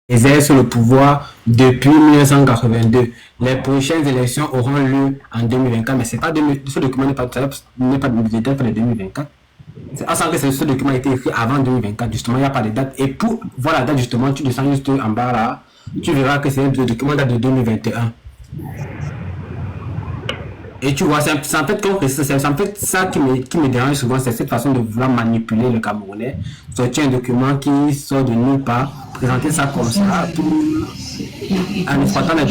exerce le pouvoir depuis 1982. Les prochaines élections auront lieu en 2024, mais c'est pas ce document n'est pas de 2024. En sachant que ce document a été écrit avant 2024, justement, il n'y a pas de date. Et pour voir la date, justement, tu descends juste en bas là, tu verras que c'est le document date de 2021. Et tu vois, c'est en fait ça qui me dérange souvent, c'est cette façon de vouloir manipuler le Camerounais, sortir un document qui sort de nulle part, présenter ça comme ça, en exploitant les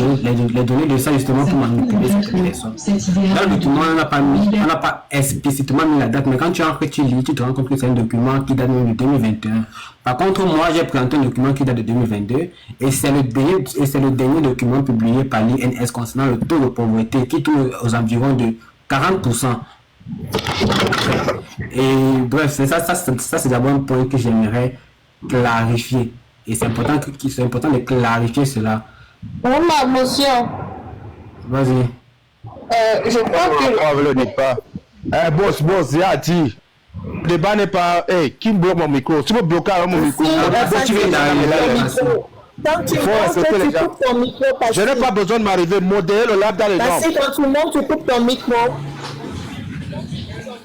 données de ça justement pour manipuler cette personne. Dans le document, on n'a pas explicitement mis la date, mais quand tu entres, tu lis, tu te rends compte que c'est un document qui date de 2021. Par contre, moi, j'ai présenté un document qui date de 2022 et c'est le dernier document publié par l'INS concernant le taux de pauvreté qui tourne aux environs de 40%. Et bref, ça c'est d'abord un point que j'aimerais clarifier. Et c'est important de clarifier cela. Pour ma motion, Vas-y. je crois que... Ne le dites pas. Boss, j'ai dit. Le débat n'est pas... qui me bloque mon micro? Tu me bloques mon micro. Tu viens d'arriver. Quand tu penses que tu coupes ton micro, je n'ai pas besoin de m'arriver. Modérer le lab dans les normes. Parce que quand tout le monde, tu coupes ton micro.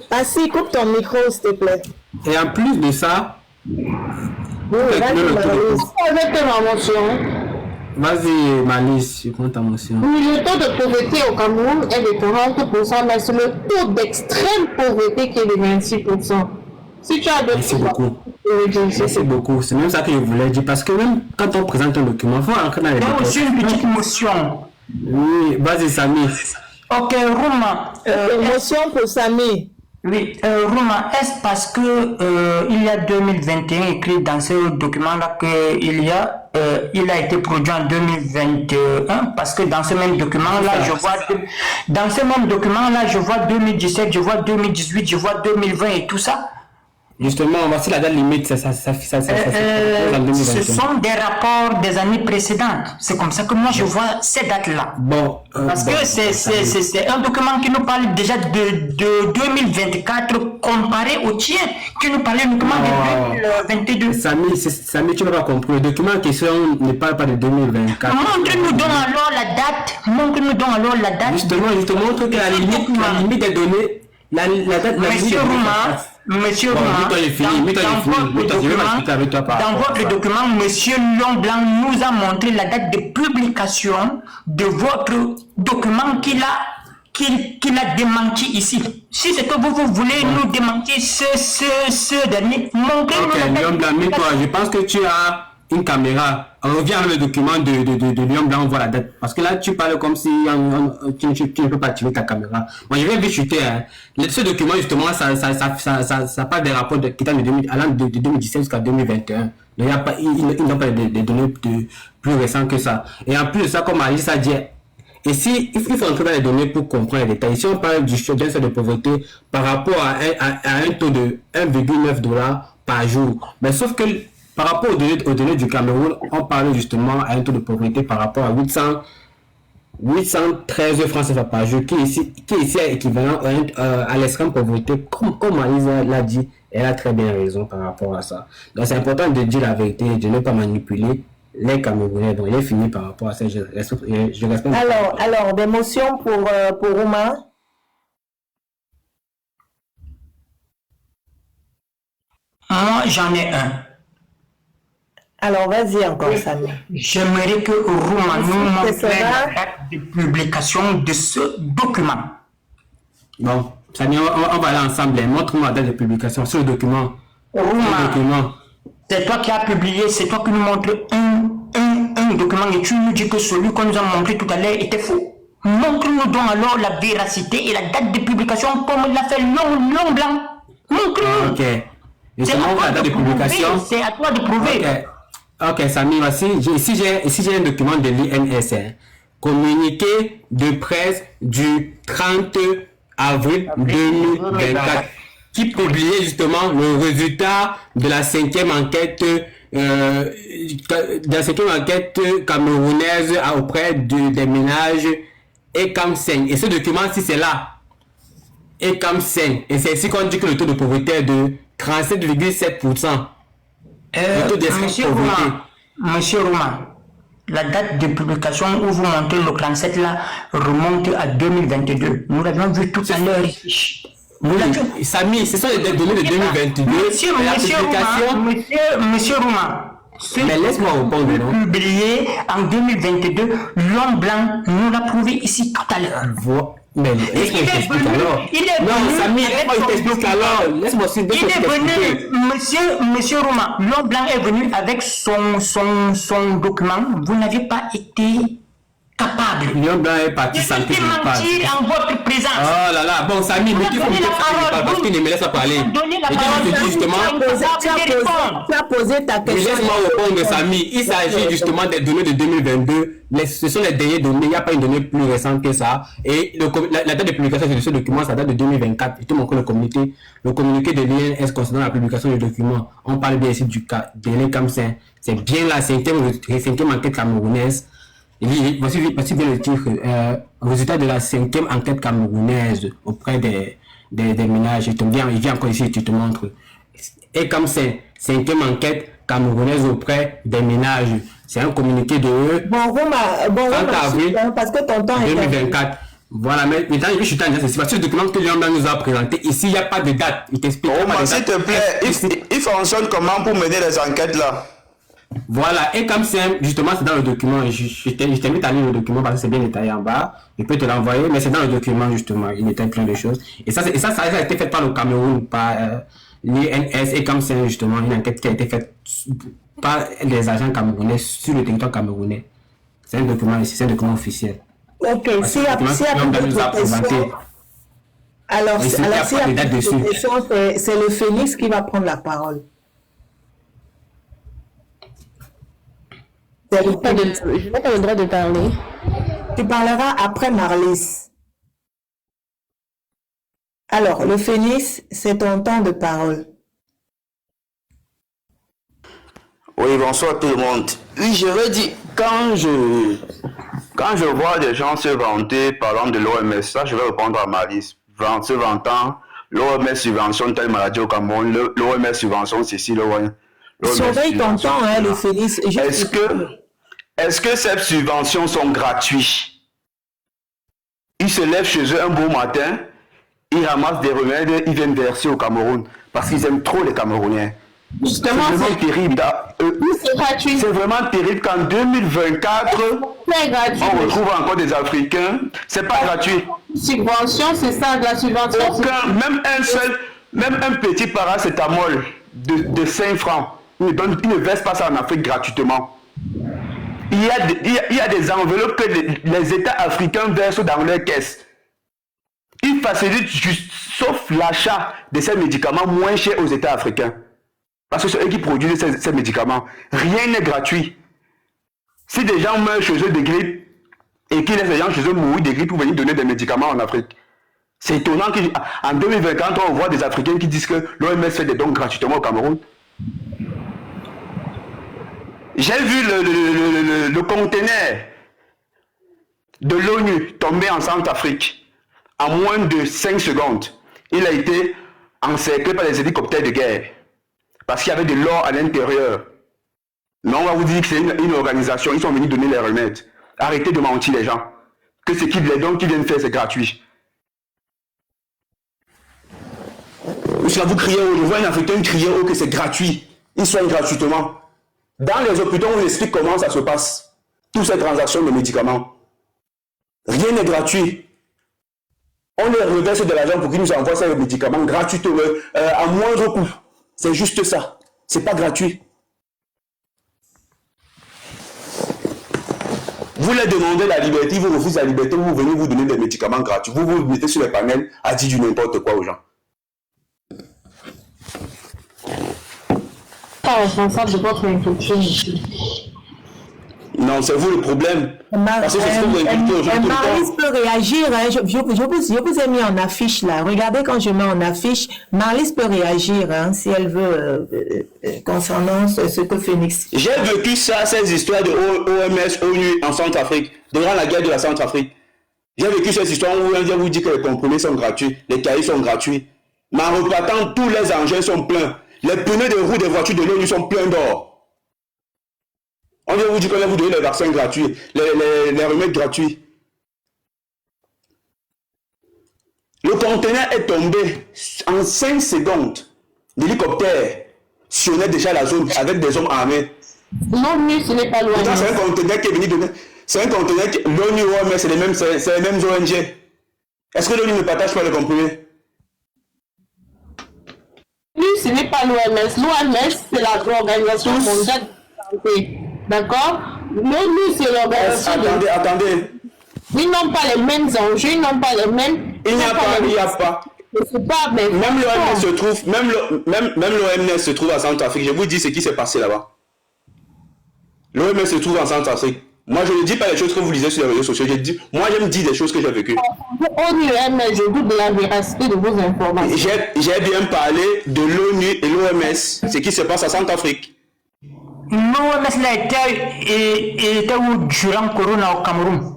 Assis, coupe ton micro, s'il te plaît. Et en plus de ça... Vas-y, Malice, je prends ta motion. Oui, le taux de pauvreté au Cameroun est de 40%, mais c'est le taux d'extrême pauvreté qui est de 26%. Si tu as de... Merci beaucoup. Merci beaucoup. C'est même ça que je voulais dire. Parce que même quand on présente un document, il faut entrer dans les détails. Donc, une petite motion. Oui, vas-y, Samy. Ok, Rouma. Motion pour Samy. Oui, Rouma, est-ce parce que il y a 2021 écrit dans ce document-là qu'il il a été produit en 2021? Parce que dans ce même document-là, je vois 2017, je vois 2018, je vois 2020 et tout ça. Justement, voici la date limite, ce sont des rapports des années précédentes. C'est comme ça que moi je vois ces dates-là. Bon, parce que c'est un document qui nous parle déjà de 2024 comparé au tien, qui nous parlait uniquement de 2022. Samy, tu n'as pas compris. Le document en question ne parle pas de 2024. Montre-nous donc alors la date. Justement, je te montre que la limite des données. Monsieur Rouma, dans votre document, Monsieur Lion Blanc nous a montré la date de publication de votre document qu'il a démenti ici. Si c'est que vous voulez nous démentir ce dernier, montrez-nous la date. Lion Blanc, mets-toi, je pense que tu as une caméra. On revient avec le document de Lion Blanc, on voit la date. Parce que là, tu parles comme si tu ne peux pas activer ta caméra. Moi, je vais vite chuter. Hein. Ce document, justement, ça parle des rapports qui datent de 2017 jusqu'à 2021. Il n'ont pas des données plus récentes que ça. Et en plus de ça, comme Alice a dit, et si il faut entrer dans les données pour comprendre les détails, si on parle d'un seuil de pauvreté par rapport à un taux de 1,9 $ par jour, mais sauf que par rapport aux données du Cameroun, on parle justement à un taux de pauvreté par rapport à 813 francs CFA par jour, qui est ici équivalent à l'extrême pauvreté, comme Alisa l'a dit, elle a très bien raison par rapport à ça. Donc c'est important de dire la vérité, de ne pas manipuler les Camerounais. Donc il est fini par rapport à ça, je respecte. Alors, des motions pour Romain. Moi, j'en ai un. Alors, vas-y encore, Samy. J'aimerais que Rouma nous montre la date de publication de ce document. Bon, Samy, on va aller ensemble. Montre-moi la date de publication sur le document. Rouma, c'est toi qui as publié, c'est toi qui nous montres un document et tu nous dis que celui qu'on nous a montré tout à l'heure était faux. Montre-nous donc alors la véracité et la date de publication comme l'a fait Lion Blanc. Montre-nous. Ok. La date de publication. C'est à toi de prouver. Ok, Samy, ici j'ai un document de l'INS, communiqué de presse du 30 avril 2024, qui publiait justement le résultat de la cinquième enquête camerounaise auprès des ménages ECAM5. Et ce document-ci, c'est là. ECAM5. Et c'est ici qu'on dit que le taux de pauvreté est de 37,7%. Monsieur Rouma, Monsieur Roman, la date de publication où vous montrez le 37 là remonte à 2022. Nous l'avions vu tout à l'heure ici. Samy, ce sont les données de 2022. Monsieur Roman, mais laisse-moi répondre, non? Publié en 2022, l'homme blanc nous l'a prouvé ici tout à l'heure. Mais laisse-moi t'expliquer alors. Non, Samy, laisse-moi t'expliquer alors. Laisse-moi aussi. Il est venu, monsieur Roman, l'homme blanc est venu avec son document. Vous n'avez pas été capable. L'homme blanc est parti sans que je ne parle. En votre présence. Oh là là, bon, Samy, mais qu'il faut me dire parce qu'il ne me laisse pas parler. Et je dis justement, tu as posé ta question. Laisse-moi répondre, Samy. Il s'agit justement des données de 2022. Ce sont les dernières données. Il n'y a pas une donnée plus récente que ça. Et la date de publication de ce document, ça date de 2024. Et tout mon le communiqué de l'INS concernant la publication du document. On parle bien ici du cas de Kamsen. C'est bien la cinquième enquête camerounaise. Voici bien le titre. Résultat de la 5e enquête camerounaise auprès des ménages. Il vient encore ici, tu te montres. Et comme c'est 5e enquête camerounaise auprès des ménages. C'est un communiqué de eux. Bon, avril, parce que ton temps 2024. Voilà, mais maintenant, je suis en train de c'est parce que le document que l'homme nous a présenté, ici, il n'y a pas de date. Il t'explique. S'il te plaît, il fonctionne comment pour mener les enquêtes là? Voilà, et comme c'est justement c'est dans le document, je t'invite à lire le document parce que c'est bien détaillé en bas. Je peux te l'envoyer, mais c'est dans le document justement, il détaille plein de choses. Et ça a été fait par le Cameroun, par l'INS, et comme c'est justement une enquête qui a été faite par les agents camerounais sur le territoire camerounais. C'est un document ici, c'est un document officiel. Ok, s'il y a d'autres questions, alors s'il y a d'autres questions, c'est le Phénix qui va prendre la parole. Je n'ai pas le droit de parler. Tu parleras après Marlys. Alors, le Phénix, c'est ton temps de parole. Oui, bonsoir tout le monde. Oui, je veux dire, quand je vois des gens se vanter parlant de l'OMS, ça je vais répondre à Marlys. Se vantant, l'OMS subventionne telle maladie au Cameroun, l'OMS subventionne ceci, l'OMS. Surveille ton temps, hein, le Phénix. Est-ce que ces subventions sont gratuites? Ils se lèvent chez eux un beau matin, ils ramassent des remèdes, ils viennent verser au Cameroun parce qu'ils aiment trop les Camerounais. Justement, c'est vraiment terrible. C'est gratuit. C'est vraiment terrible qu'en 2024, on retrouve encore des Africains. C'est pas gratuit. Subvention, c'est ça, de la subvention. Même un petit paracétamol de 5 francs, ils ne versent pas ça en Afrique gratuitement. Il y a des enveloppes que les États africains versent dans leurs caisses. Ils facilitent juste, sauf l'achat de ces médicaments moins chers aux États africains. Parce que c'est eux qui produisent ces médicaments. Rien n'est gratuit. Si des gens meurent chez eux de grippe et qu'ils laissent les gens chez eux mourir de grippe pour venir donner des médicaments en Afrique, c'est étonnant qu'en 2024, on voit des Africains qui disent que l'OMS fait des dons gratuitement au Cameroun. J'ai vu le conteneur de l'ONU tomber en Centrafrique en moins de 5 secondes. Il a été encerclé par les hélicoptères de guerre parce qu'il y avait de l'or à l'intérieur. Mais on va vous dire que c'est une organisation, ils sont venus donner les remèdes. Arrêtez de mentir les gens. Que ce les dons qu'ils viennent faire, c'est gratuit. Jusqu'à vous crier haut, je vois un Africain crier haut que c'est gratuit. Ils soignent gratuitement. Dans les hôpitaux, on explique comment ça se passe. Toutes ces transactions de médicaments. Rien n'est gratuit. On les reverse de l'argent pour qu'ils nous envoient ces médicaments gratuitement, à moindre coût. C'est juste ça. C'est pas gratuit. Vous leur demandez la liberté, ils vous refusent la liberté, vous venez vous donner des médicaments gratuits. Vous vous mettez sur les panels à dire du n'importe quoi aux gens. Pas responsable de votre inquiétude ici. Non, c'est vous le problème. Parce que c'est ce que vous inquiétez aujourd'hui. Marlys peut réagir. Hein. Je vous ai mis en affiche là. Regardez quand je mets en affiche. Marlys peut réagir hein, si elle veut concernant ce que Phénix. J'ai vécu ça, ces histoires de OMS, ONU en Centrafrique, durant la guerre de la Centrafrique. J'ai vécu ces histoires où on vous dit que les comprimés sont gratuits, les cahiers sont gratuits. Mais en repartant, tous les engins sont pleins. Les pneus de roue des voitures de l'ONU sont pleins d'or. On vient vous dire qu'on va vous donner les vaccins gratuits, les remèdes gratuits. Le conteneur est tombé en 5 secondes. L'hélicoptère sillonnait déjà la zone avec des hommes armés. L'ONU, ce n'est pas l'ONU. C'est un conteneur qui est venu donner. C'est un conteneur qui. L'ONU, OMS, c'est les mêmes ONG. Est-ce que l'ONU ne partage pas le comprimé? L'ONU, ce n'est pas l'OMS. L'OMS, c'est l'Organisation mondiale de la santé. D'accord? L'ONU, c'est l'organisation. Attendez. Ils n'ont pas les mêmes enjeux, ils n'ont pas les mêmes. Il n'y a pas. Pas, mais même l'OMS se trouve, même l'OMS se trouve à Centrafrique. Je vous dis ce qui s'est passé là-bas. L'OMS se trouve en Centrafrique. Moi, je ne dis pas les choses que vous lisez sur les réseaux sociaux. Moi, je me dis des choses que j'ai vécues. ONU, je doute de la véracité de vos informations. J'ai bien parlé de l'ONU et l'OMS, ce qui se passe à Centrafrique. L'OMS là était où durant Corona au Cameroun?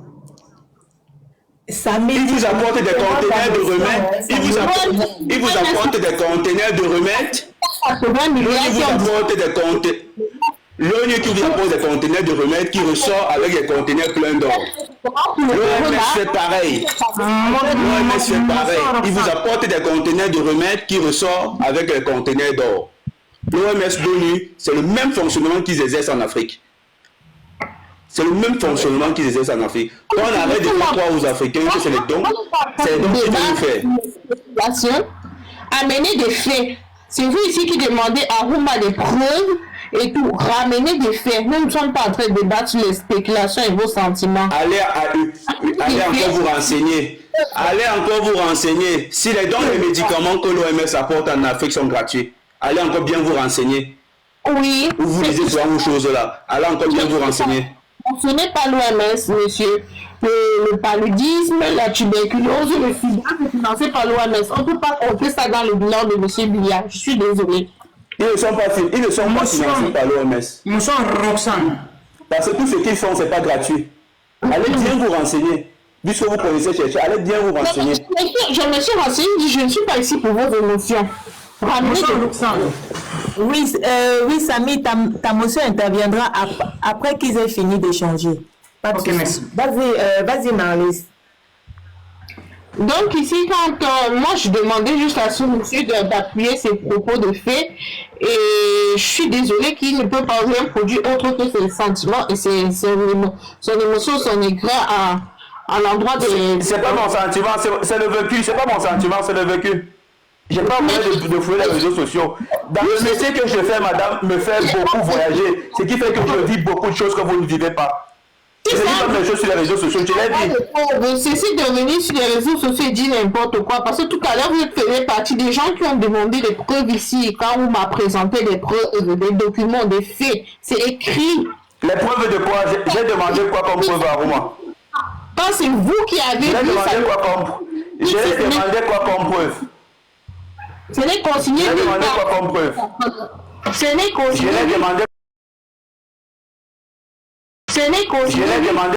Il vous apporte des conteneurs de remèdes. Il vous apporte des conteneurs de remèdes. L'ONU qui vous apporte des conteneurs de remèdes qui ressort avec des conteneurs pleins d'or. L'OMS fait pareil. L'OMS fait pareil. Il vous apporte des conteneurs de remèdes qui ressort avec des conteneurs d'or. L'OMS, l'ONU, c'est le même fonctionnement qu'ils exercent en Afrique. C'est le même fonctionnement qu'ils exercent en Afrique. Quand on arrête de faire croire aux Africains que c'est les dons, c'est les dons qu'ils vont faire. Amener des faits. C'est vous ici qui demandez à Rouma des preuves et tout. Ramener des faits. Nous ne sommes pas en train de débattre sur les spéculations et vos sentiments. Allez encore vous renseigner. Allez encore vous renseigner. Si les dons et les médicaments que l'OMS apporte en Afrique sont gratuits, allez encore bien vous renseigner. Oui. Vous lisez sur vos choses là. Allez encore bien vous renseigner. Ce n'est pas l'OMS, monsieur. Le paludisme, la tuberculose, le sida, c'est financé par l'OMS. On ne peut pas compter ça dans le bilan de monsieur Biya. Je suis désolé. Ils ne sont pas financés par l'OMS. Monsieur Roxane. Parce que tout ce qu'ils font, ce n'est pas gratuit. Allez bien vous renseigner. Puisque vous connaissez chercher, allez bien vous renseigner. Je me suis renseigné, je ne suis pas ici pour vos émotions. Oui, Samy, ta motion interviendra après qu'ils aient fini d'échanger. Ok, merci. Vas-y, Marlise. Donc ici, quand moi je demandais juste à ce monsieur d'appuyer ses propos de fait, et je suis désolée qu'il ne peut pas rien produire autre que ses sentiments et son émotion, son aigret à l'endroit de... C'est pas mon sentiment, c'est le vécu, c'est pas mon sentiment, c'est le vécu. J'ai pas envie de fouiller les réseaux sociaux. Dans le métier que je fais, madame, me fait beaucoup voyager. Ce qui fait que je vis beaucoup de choses que vous ne vivez pas. Je ne dis pas mes choses sur les réseaux sociaux, je l'ai dit. Cessez de venir sur les réseaux sociaux et dire n'importe quoi. Parce que tout à l'heure, vous faites partie des gens qui ont demandé des preuves ici. Quand on m'a présenté des preuves, des documents, des faits, c'est écrit. Les preuves de quoi? J'ai demandé quoi comme preuve à moi? Quand c'est vous qui avez dit ça. J'ai demandé quoi comme preuve? Ce n'est consigné. J'ai demandé quoi comme preuve? Ce n'est consigné. Je l'ai demandé. Ce n'est consigné. Je l'ai demandé.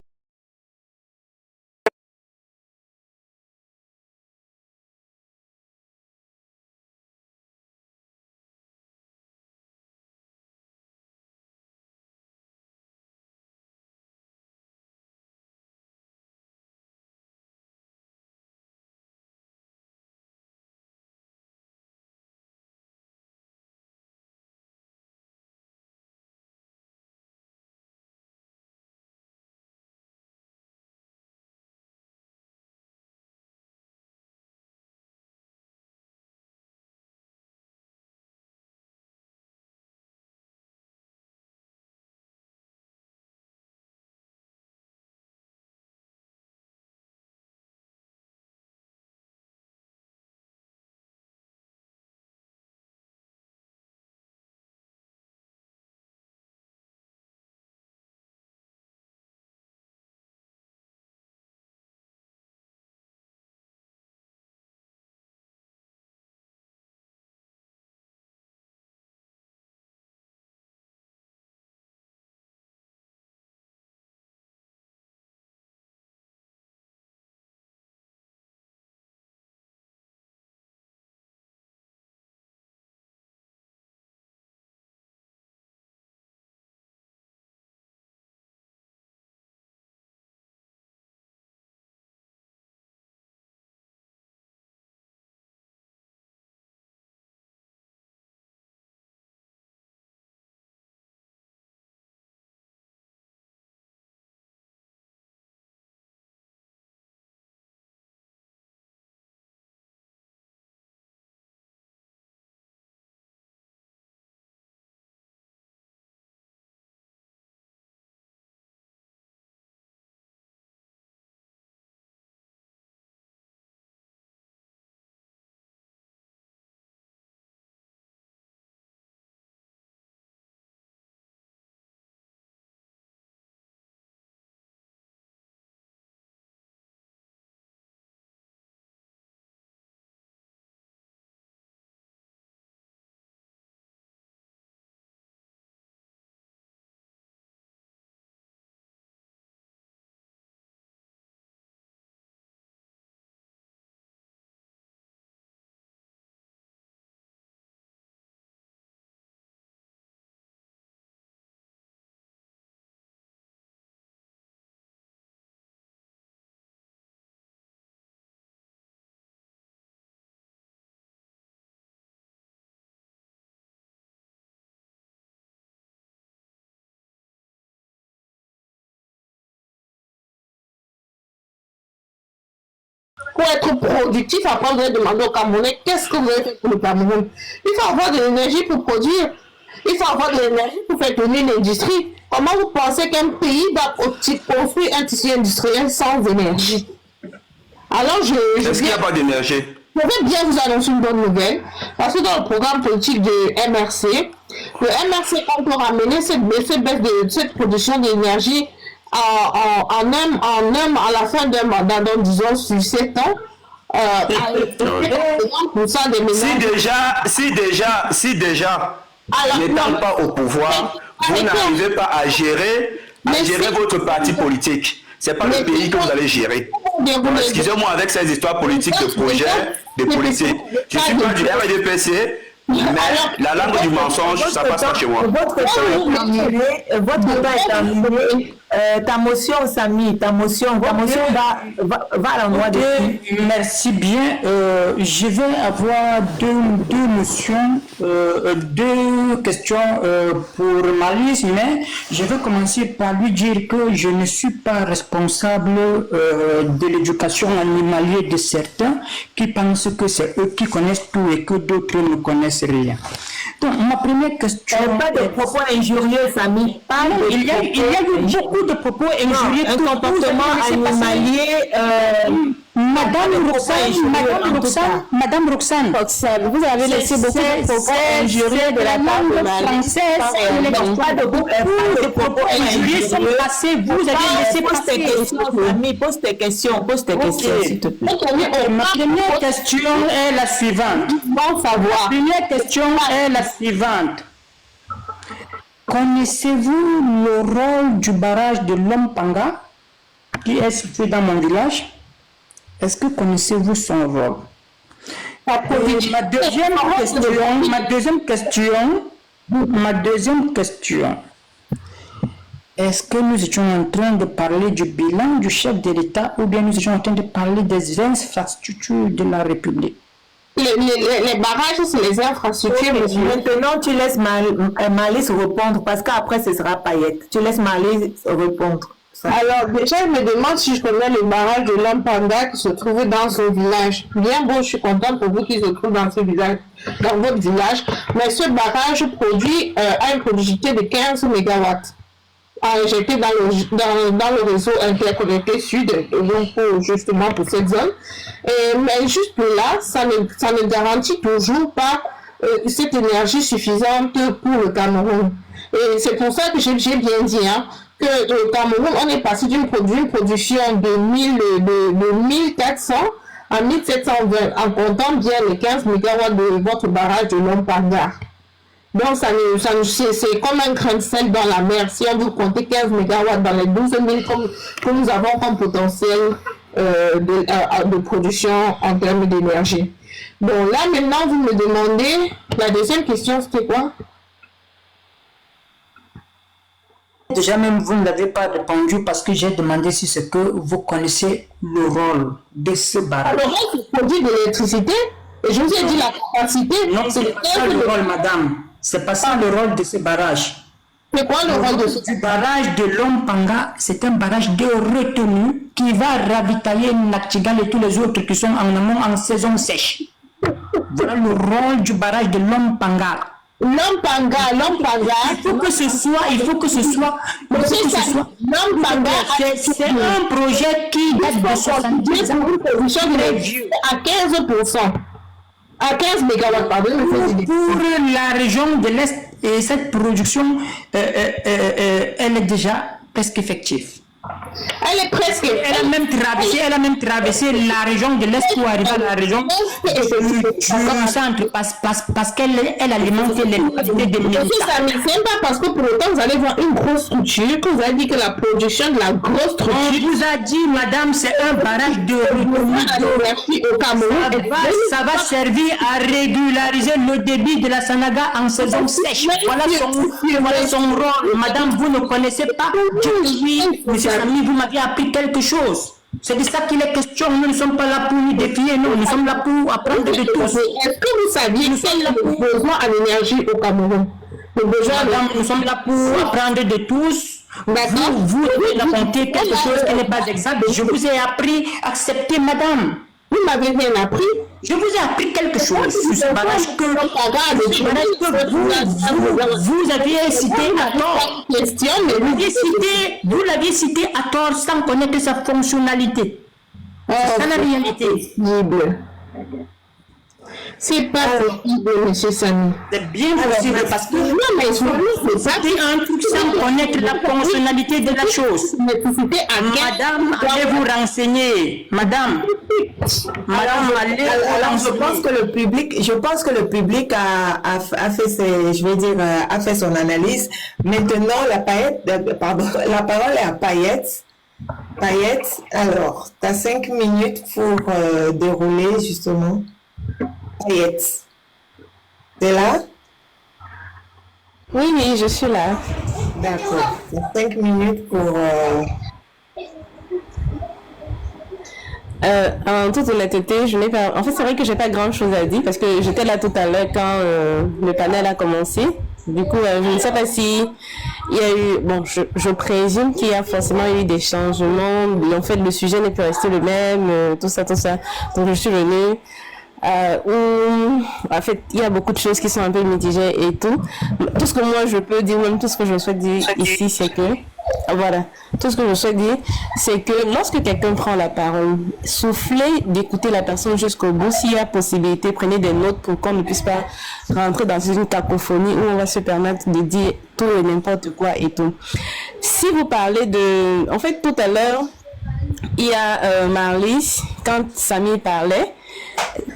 pour être productif, après vous allez demander au Camerounais qu'est-ce que vous avez fait pour le Cameroun. Il faut avoir de l'énergie pour produire. Il faut avoir de l'énergie pour faire tourner l'industrie. Comment vous pensez qu'un pays va construire un tissu industriel sans énergie? Alors, est-ce qu'il n'y a pas d'énergie? Je vais bien vous annoncer une bonne nouvelle, parce que dans le programme politique de MRC, le MRC compte ramener cette baisse de cette production d'énergie à la fin d'un mandat, donc disons sur 7 ans, à 30% des ménages. Si déjà, n'étant pas au pouvoir, vous n'arrivez pas à gérer votre parti politique. C'est pas le pays que vous allez gérer. Excusez-moi avec ces histoires politiques de projets, de politique. Je suis pas du RDPC, mais la langue du mensonge, ça passe pas chez moi. Votre temps est terminé. Ta motion, Samy, ta motion va à l'endroit de qui? Merci bien. Je vais avoir deux notions, deux questions pour Malice, mais je vais commencer par lui dire que je ne suis pas responsable de l'éducation animalière de certains qui pensent que c'est eux qui connaissent tout et que d'autres ne connaissent rien. Donc, ma première question... Pas de propos injurieux, Samy. Il y a eu beaucoup de propos injurieux. Un comportement animalier... Madame Roxane, vous avez laissé beaucoup de propos injurieux de la part de française. Pas de propos injurieux sont passés. Vous avez laissé passer. Pose tes questions, s'il te plaît. Ma première question est la suivante. Ma première question est la suivante. Connaissez-vous le rôle du barrage de Lompanga qui est situé dans mon village? Est-ce que connaissez-vous son rôle? Ma deuxième question. Est-ce que nous étions en train de parler du bilan du chef de l'État ou bien nous étions en train de parler des infrastructures de la République? Les barrages, c'est les infrastructures. Okay. Maintenant, tu laisses Malice répondre parce qu'après, ce sera Payette. Tu laisses Malice répondre. Alors, déjà, je me demande si je connais le barrage de Lompanga qui se trouve dans son village. Bien beau, je suis contente pour vous qui se trouve dans votre village. Mais ce barrage produit a une productivité de 15 MW. Injecté dans le réseau interconnecté sud, donc justement pour cette zone. Mais juste là, ça ne garantit toujours pas cette énergie suffisante pour le Cameroun. Et c'est pour ça que j'ai bien dit que le Cameroun, on est passé d'une production de 1400 à 1720, en comptant bien les 15 MW de votre barrage de Lompanga. Donc, c'est comme un grain de sel dans la mer. Si on veut compter 15 MW dans les 12 000 que nous avons comme potentiel de production en termes d'énergie. Bon, là, maintenant, vous me demandez, la deuxième question, c'était quoi? Déjà même, vous ne l'avez pas répondu parce que j'ai demandé si c'est que vous connaissez le rôle de ce barrage. Le rôle, c'est produit de l'électricité. Et je vous ai dit la capacité. Non, c'est pas ça le rôle, madame. C'est pas ça le rôle de ce barrage. C'est quoi le rôle de ce barrage de Lompanga? C'est un barrage de retenue qui va ravitailler Naktigal et tous les autres qui sont en amont en saison sèche. Voilà le rôle du barrage de Lompanga. Lompanga. Il faut que ce soit. Lompanga, c'est un projet qui date de 70 ans. À 15%. À 15 MW, pardon. Pour la région de l'Est, et cette production, elle est déjà presque effective. Elle est presque. Elle a même traversé la région de l'Est pour arriver à la région du centre parce qu'elle alimente les localités de l'État. C'est pas parce que pour autant vous allez voir une grosse structure que vous avez dit que la production de la grosse structure. On vous a dit, madame, c'est un barrage de retenue au Cameroun. Ça va servir à régulariser le débit de la Sanaga en saison sèche. Voilà son rôle. Madame, vous ne connaissez pas. Monsieur Samy, vous m'avez appris quelque chose. C'est de ça qu'il est question. Nous ne sommes pas là pour nous défier, non. Nous sommes là pour apprendre de tous. Est-ce que vous saviez que c'est le besoin en énergie au Cameroun? Madame, nous sommes là pour apprendre de tous. Vous devez raconter quelque chose qui n'est pas exact. Je vous ai appris à accepter, madame. Vous m'avez rien appris. Je vous ai appris quelque chose sur ce barrage que vous aviez cité à tort. Vous l'aviez cité à tort sans connaître sa fonctionnalité. C'est ça la réalité. C'est pas possible, monsieur Samy. C'est bien possible parce que c'est un truc sans connaître la fonctionnalité de la chose. Madame, allez vous renseigner. Madame, allez vous renseigner. Je pense que le public a fait a fait son analyse. Maintenant, la parole est à Payette. Payette, alors, tu as 5 minutes pour dérouler justement. Payette. T'es là? Oui, je suis là. D'accord. 5 minutes pour... En toute honnêteté, je n'ai pas... En fait, c'est vrai que j'ai pas grand-chose à dire parce que j'étais là tout à l'heure quand le panel a commencé. Du coup, je ne sais pas si il y a eu... Bon, je présume qu'il y a forcément eu des changements. En fait, le sujet n'est plus resté le même, tout ça. Donc, je suis venue... en fait, il y a beaucoup de choses qui sont un peu mitigées et tout. Tout ce que moi je peux dire, même tout ce que je souhaite dire ici, c'est que, voilà, tout ce que je souhaite dire, c'est que lorsque quelqu'un prend la parole, soufflez d'écouter la personne jusqu'au bout. S'il y a possibilité, prenez des notes pour qu'on ne puisse pas rentrer dans une cacophonie où on va se permettre de dire tout et n'importe quoi et tout. Si vous parlez de... En fait, tout à l'heure, il y a Marlys, quand Samy parlait,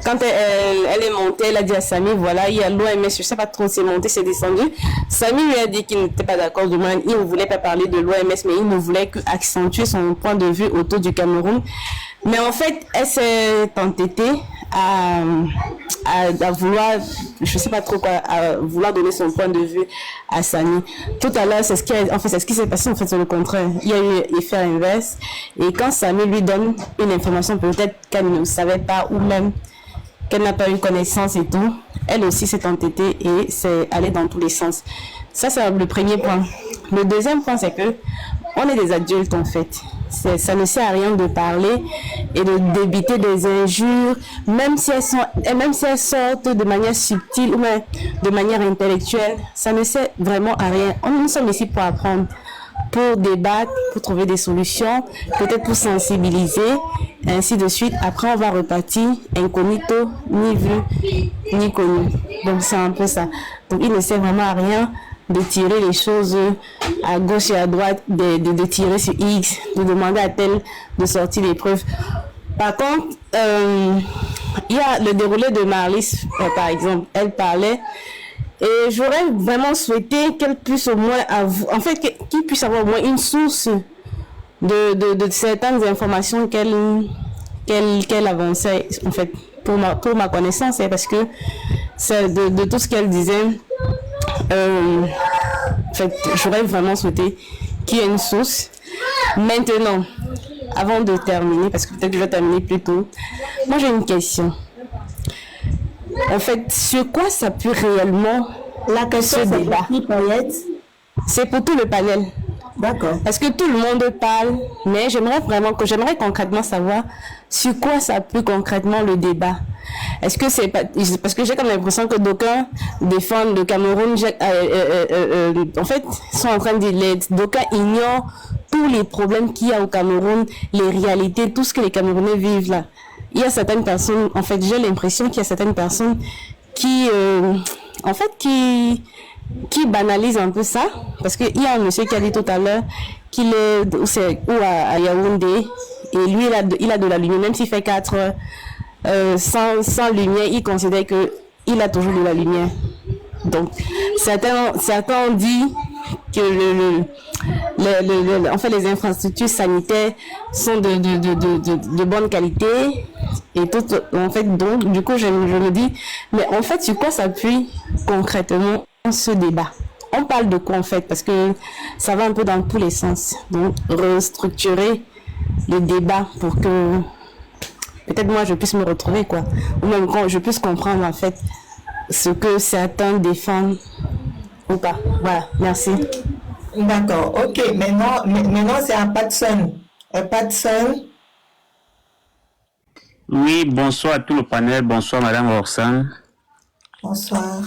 quand elle est montée, elle a dit à Samy, voilà, il y a l'OMS, je ne sais pas trop, c'est monté, c'est descendu. Samy lui a dit qu'il n'était pas d'accord, du moins, il ne voulait pas parler de l'OMS, mais il ne voulait qu'accentuer son point de vue autour du Cameroun. Mais en fait, elle s'est entêtée à vouloir, je ne sais pas trop quoi, à vouloir donner son point de vue à Samy. Tout à l'heure, c'est ce qui s'est passé, en fait, c'est le contraire. Il y a eu effet inverse. Et quand Samy lui donne une information, peut-être qu'elle ne savait pas, ou même qu'elle n'a pas eu connaissance et tout, elle aussi s'est entêtée et c'est allé dans tous les sens. Ça, c'est le premier point. Le deuxième point, c'est que on est des adultes, en fait. Ça ne sert à rien de parler et de débiter des injures, même si elles sortent de manière subtile ou même de manière intellectuelle. Ça ne sert vraiment à rien. Nous sommes ici pour apprendre, pour débattre, pour trouver des solutions, peut-être pour sensibiliser, ainsi de suite. Après, on va repartir incognito, ni vu, ni connu. Donc, c'est un peu ça. Donc, il ne sert vraiment à rien de tirer les choses à gauche et à droite, de tirer sur X, de demander à tel de sortir les preuves. Par contre, il y a le déroulé de Marlys, par exemple, elle parlait, et j'aurais vraiment souhaité qu'elle puisse au moins en fait, qu'il puisse avoir au moins une source de certaines informations qu'elle avançait, en fait, pour ma connaissance, parce que c'est de tout ce qu'elle disait. En fait, j'aurais vraiment souhaité qu'il y ait une source. Maintenant, avant de terminer, parce que peut-être que je vais terminer plus tôt, moi j'ai une question. En fait, sur quoi s'appuie réellement la question ce débat? C'est pour tout le panel. D'accord. Parce que tout le monde parle, mais j'aimerais concrètement savoir sur quoi s'appuie concrètement le débat. Est-ce que c'est pas, parce que j'ai comme l'impression que d'aucuns défendent le Cameroun, en fait, sont en train de dire, d'aucuns ignorent tous les problèmes qu'il y a au Cameroun, les réalités, tout ce que les Camerounais vivent là. Il y a certaines personnes, en fait, j'ai l'impression qu'il y a certaines personnes qui, en fait, qui banalisent un peu ça, parce qu'il y a un monsieur qui a dit tout à l'heure qu'il est à Yaoundé, et lui il a de la lumière, même s'il fait 4 heures sans lumière, il considère que il a toujours de la lumière. Donc certains ont dit que en fait les infrastructures sanitaires sont de bonne qualité et tout, en fait. Donc du coup je me dis, mais en fait sur quoi s'appuie concrètement ce débat? On parle de quoi en fait? Parce que ça va un peu dans tous les sens. Donc restructurer le débat pour que peut-être moi je puisse me retrouver, quoi, ou même quand je puisse comprendre en fait ce que certains défendent ou pas. Voilà, merci. D'accord, ok. Maintenant c'est un Patson. Un Patson. Oui, bonsoir à tout le panel, bonsoir Madame Roxane. Bonsoir.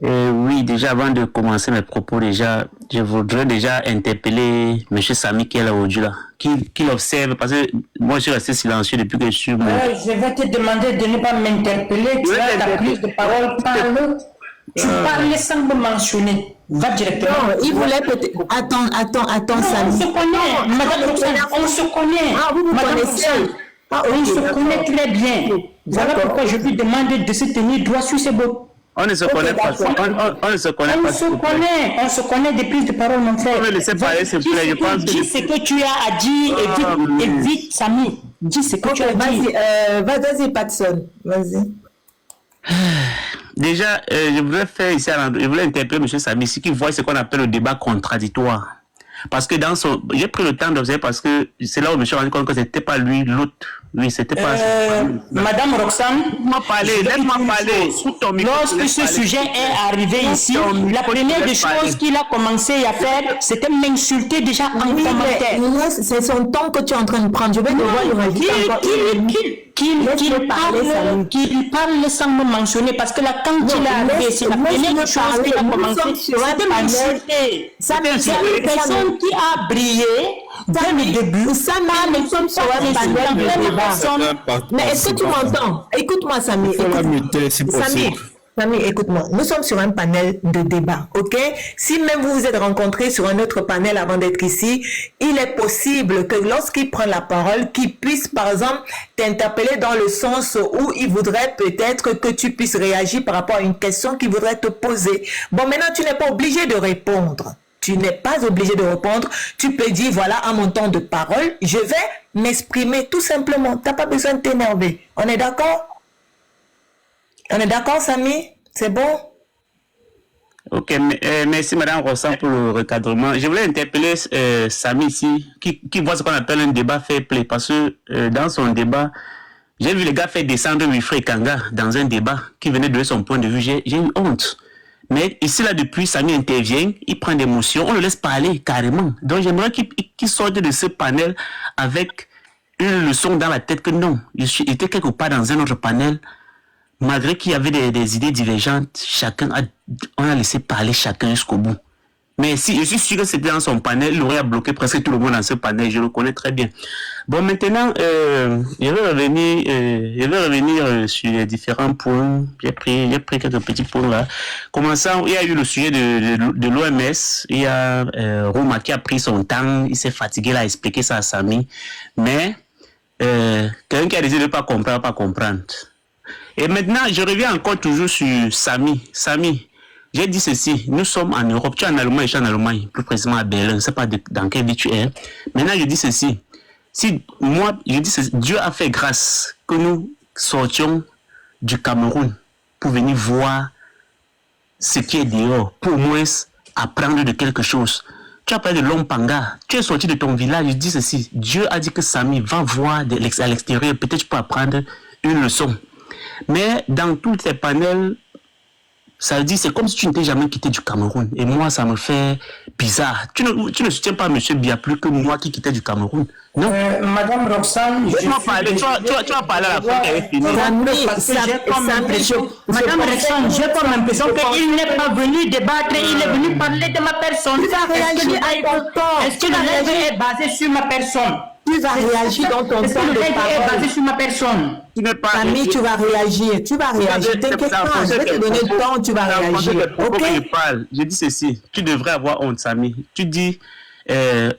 Oui, déjà avant de commencer mes propos, déjà, je voudrais déjà interpeller M. Samy qui est là aujourd'hui là, qui observe, parce que moi je suis resté silencieux depuis que je suis... Je vais te demander de ne pas m'interpeller, tu as ta prise de parole, parle. Tu parles sans me mentionner. Va directement. Non, il voulait peut-être... Attends, Samy. On se connaît, Madame Roxane, on se connaît. Ah, vous Madame connaissez. Roxane, on se connaît très bien. Voilà pourquoi je lui demande de se tenir droit sur ses bottes. On ne se connaît pas. On ne se connaît pas. On se connaît des prises de parole, mon frère. On me laisser parler, s'il vous plaît. Je pense dis ce que tu as à dire et vite, Samy. Dis ce que tu as à dire. Vas-y, Patson. Vas-y. Déjà, je voulais faire ici, je voulais interpeller M. Samy ici qui voit ce qu'on appelle le débat contradictoire. Parce que dans son... J'ai pris le temps d'observer parce que c'est là où je me suis rendu compte que c'était pas lui, l'autre. Oui, c'était pas... Madame Roxane, laisse-moi parler. Lorsque ce sujet est arrivé ici, la première des choses qu'il a commencé à faire, c'était m'insulter déjà en commentaire. C'est son temps que tu es en train de prendre. Je vais devoir lui rajouter qu'il parle sans me mentionner, parce que là, quand il est arrivé, c'est la première chose qu'il a commencé, c'était m'insulter. C'est une personne qui a brillé dès le début. Nous sommes sur un panel de débat. Mais est-ce que tu m'entends? Écoute-moi, Samy. Samy, écoute-moi. Nous sommes sur un panel de débat, ok? Si même vous vous êtes rencontrés sur un autre panel avant d'être ici, il est possible que lorsqu'il prend la parole, qu'il puisse, par exemple, t'interpeller dans le sens où il voudrait peut-être que tu puisses réagir par rapport à une question qu'il voudrait te poser. Bon, maintenant, tu n'es pas obligé de répondre. Tu n'es pas obligé de répondre. Tu peux dire, voilà, à mon temps de parole, je vais m'exprimer tout simplement. Tu n'as pas besoin de t'énerver. On est d'accord? On est d'accord, Samy? C'est bon? Ok, merci Madame Rossan pour le recadrement. Je voulais interpeller Samy ici, qui voit ce qu'on appelle un débat fair play, parce que dans son débat, j'ai vu le gars faire descendre Wilfred Kanga dans un débat qui venait donner son point de vue. J'ai eu honte. Mais ici, là, depuis, Samy intervient, il prend des motions, on le laisse parler carrément. Donc, j'aimerais qu'il sorte de ce panel avec une leçon dans la tête que non, il était quelque part dans un autre panel, malgré qu'il y avait des idées divergentes, on a laissé parler chacun jusqu'au bout. Mais si je suis sûr que c'était dans son panel, il aurait bloqué presque tout le monde dans ce panel, je le connais très bien. Bon, maintenant, je vais revenir sur les différents points. J'ai pris quelques petits points là. Commençant, il y a eu le sujet de l'OMS. Il y a Roma qui a pris son temps, il s'est fatigué là à expliquer ça à Samy. Mais quelqu'un qui a décidé de ne pas comprendre. Et maintenant, je reviens encore toujours sur Samy. Samy, j'ai dit ceci, nous sommes en Europe, tu es en Allemagne, je suis en Allemagne, plus précisément à Berlin, je ne sais pas dans quelle ville tu es. Maintenant, je dis ceci, Dieu a fait grâce que nous sortions du Cameroun pour venir voir ce qui est dehors, pour au moins apprendre de quelque chose. Tu as parlé de Lompanga, tu es sorti de ton village, je dis ceci, Dieu a dit que Samy va voir à l'extérieur, peut-être tu peux apprendre une leçon. Mais dans tous ces panels, ça dit, c'est comme si tu n'étais jamais quitté du Cameroun. Et moi, ça me fait bizarre. Tu ne soutiens pas M. Biya plus que moi qui quittais du Cameroun. Non. Madame Roxane, tu vas parler à la fin qu'elle est finie. Madame Roxane, j'ai comme l'impression qu'il n'est pas venu débattre, il est venu parler de ma personne. Est-ce que le rêve est basé sur ma personne? Tu vas réagir dans ton temps de parole. Est basé sur ma personne. Samy, tu vas réagir. T'inquiète pas, je vais te donner le temps, tu vas réagir. Ok? Je dis ceci, tu devrais avoir honte, Samy. Tu dis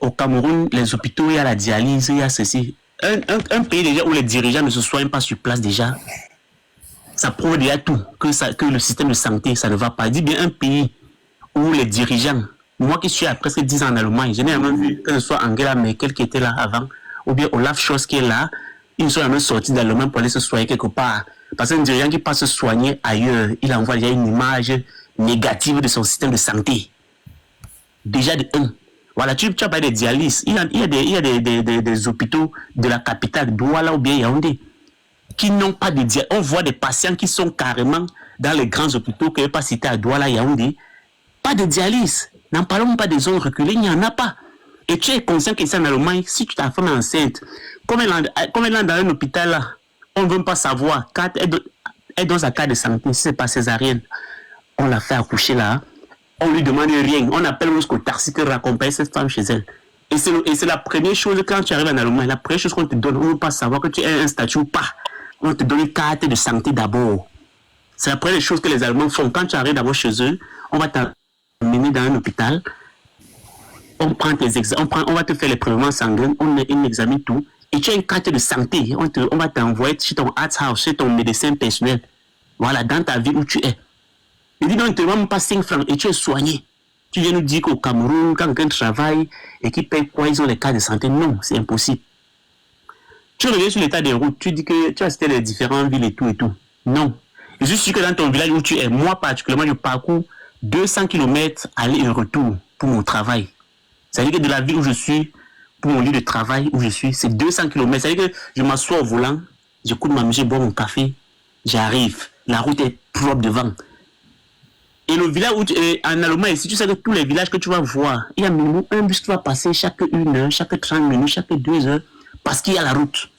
au Cameroun, les hôpitaux, il y a la dialyse, il y a ceci. Un pays déjà où les dirigeants ne se soignent pas sur place déjà, ça prouve déjà tout, que le système de santé, ça ne va pas. Dis bien un pays où les dirigeants, moi qui suis à presque 10 ans en Allemagne, je n'ai jamais vu que ce soit Angela Merkel qui était là avant, ou bien Olaf Scholz qui est là, ils ne sont jamais sortis d'Allemagne pour aller se soigner quelque part. Parce qu'un dirigeant qui passe se soigner ailleurs, il envoie déjà une image négative de son système de santé. Déjà de 1. Voilà, tu as parlé des dialyses. Il y a des hôpitaux de la capitale, Douala ou bien Yaoundé, qui n'ont pas de dialyse. On voit des patients qui sont carrément dans les grands hôpitaux, que je ne vais pas citer à Douala, Yaoundé, pas de dialyse. N'en parlons pas des zones reculées, il n'y en a pas. Et tu es conscient qu'ici en Allemagne, si tu t'as femme enceinte, comme elle est dans un hôpital là, On ne veut pas savoir. Quand elle donne sa carte de santé, si ce n'est pas césarienne, on l'a fait accoucher là. On lui demande rien. On appelle jusqu'au taxi qui raccompagne cette femme chez elle. Et c'est la première chose quand tu arrives en Allemagne. La première chose qu'on te donne, on ne veut pas savoir que tu as un statut ou pas. On te donne une carte de santé d'abord. C'est la première chose que les Allemands font. Quand tu arrives d'abord chez eux, on va t'amener dans un hôpital. On prend tes examens, on va te faire les prélèvements sanguins, on examine tout. Et tu as une carte de santé. On va t'envoyer chez ton Arzt House, chez ton médecin personnel. Voilà, dans ta ville où tu es. Il dit non, il ne te demande pas 5 francs et tu es soigné. Tu viens nous dire qu'au Cameroun, quand quelqu'un travaille et qu'il paye quoi, ils ont les cartes de santé. Non, c'est impossible. Tu reviens sur l'état des routes, tu dis que tu as cité les différentes villes et tout et tout. Non. Je suis sûr que dans ton village où tu es, moi particulièrement, je parcours 200 km aller et retour pour mon travail. C'est-à-dire que de la ville où je suis, pour mon lieu de travail où je suis, c'est 200 km. C'est-à-dire que je m'assois au volant, j'écoute ma musique, je bois mon café, j'arrive. La route est propre devant. Et le village où en Allemagne, ici, tu sais que tous les villages que tu vas voir, il y a minimum un bus qui va passer chaque 1 heure, chaque 30 minutes, chaque 2 heures, parce qu'il y a la route.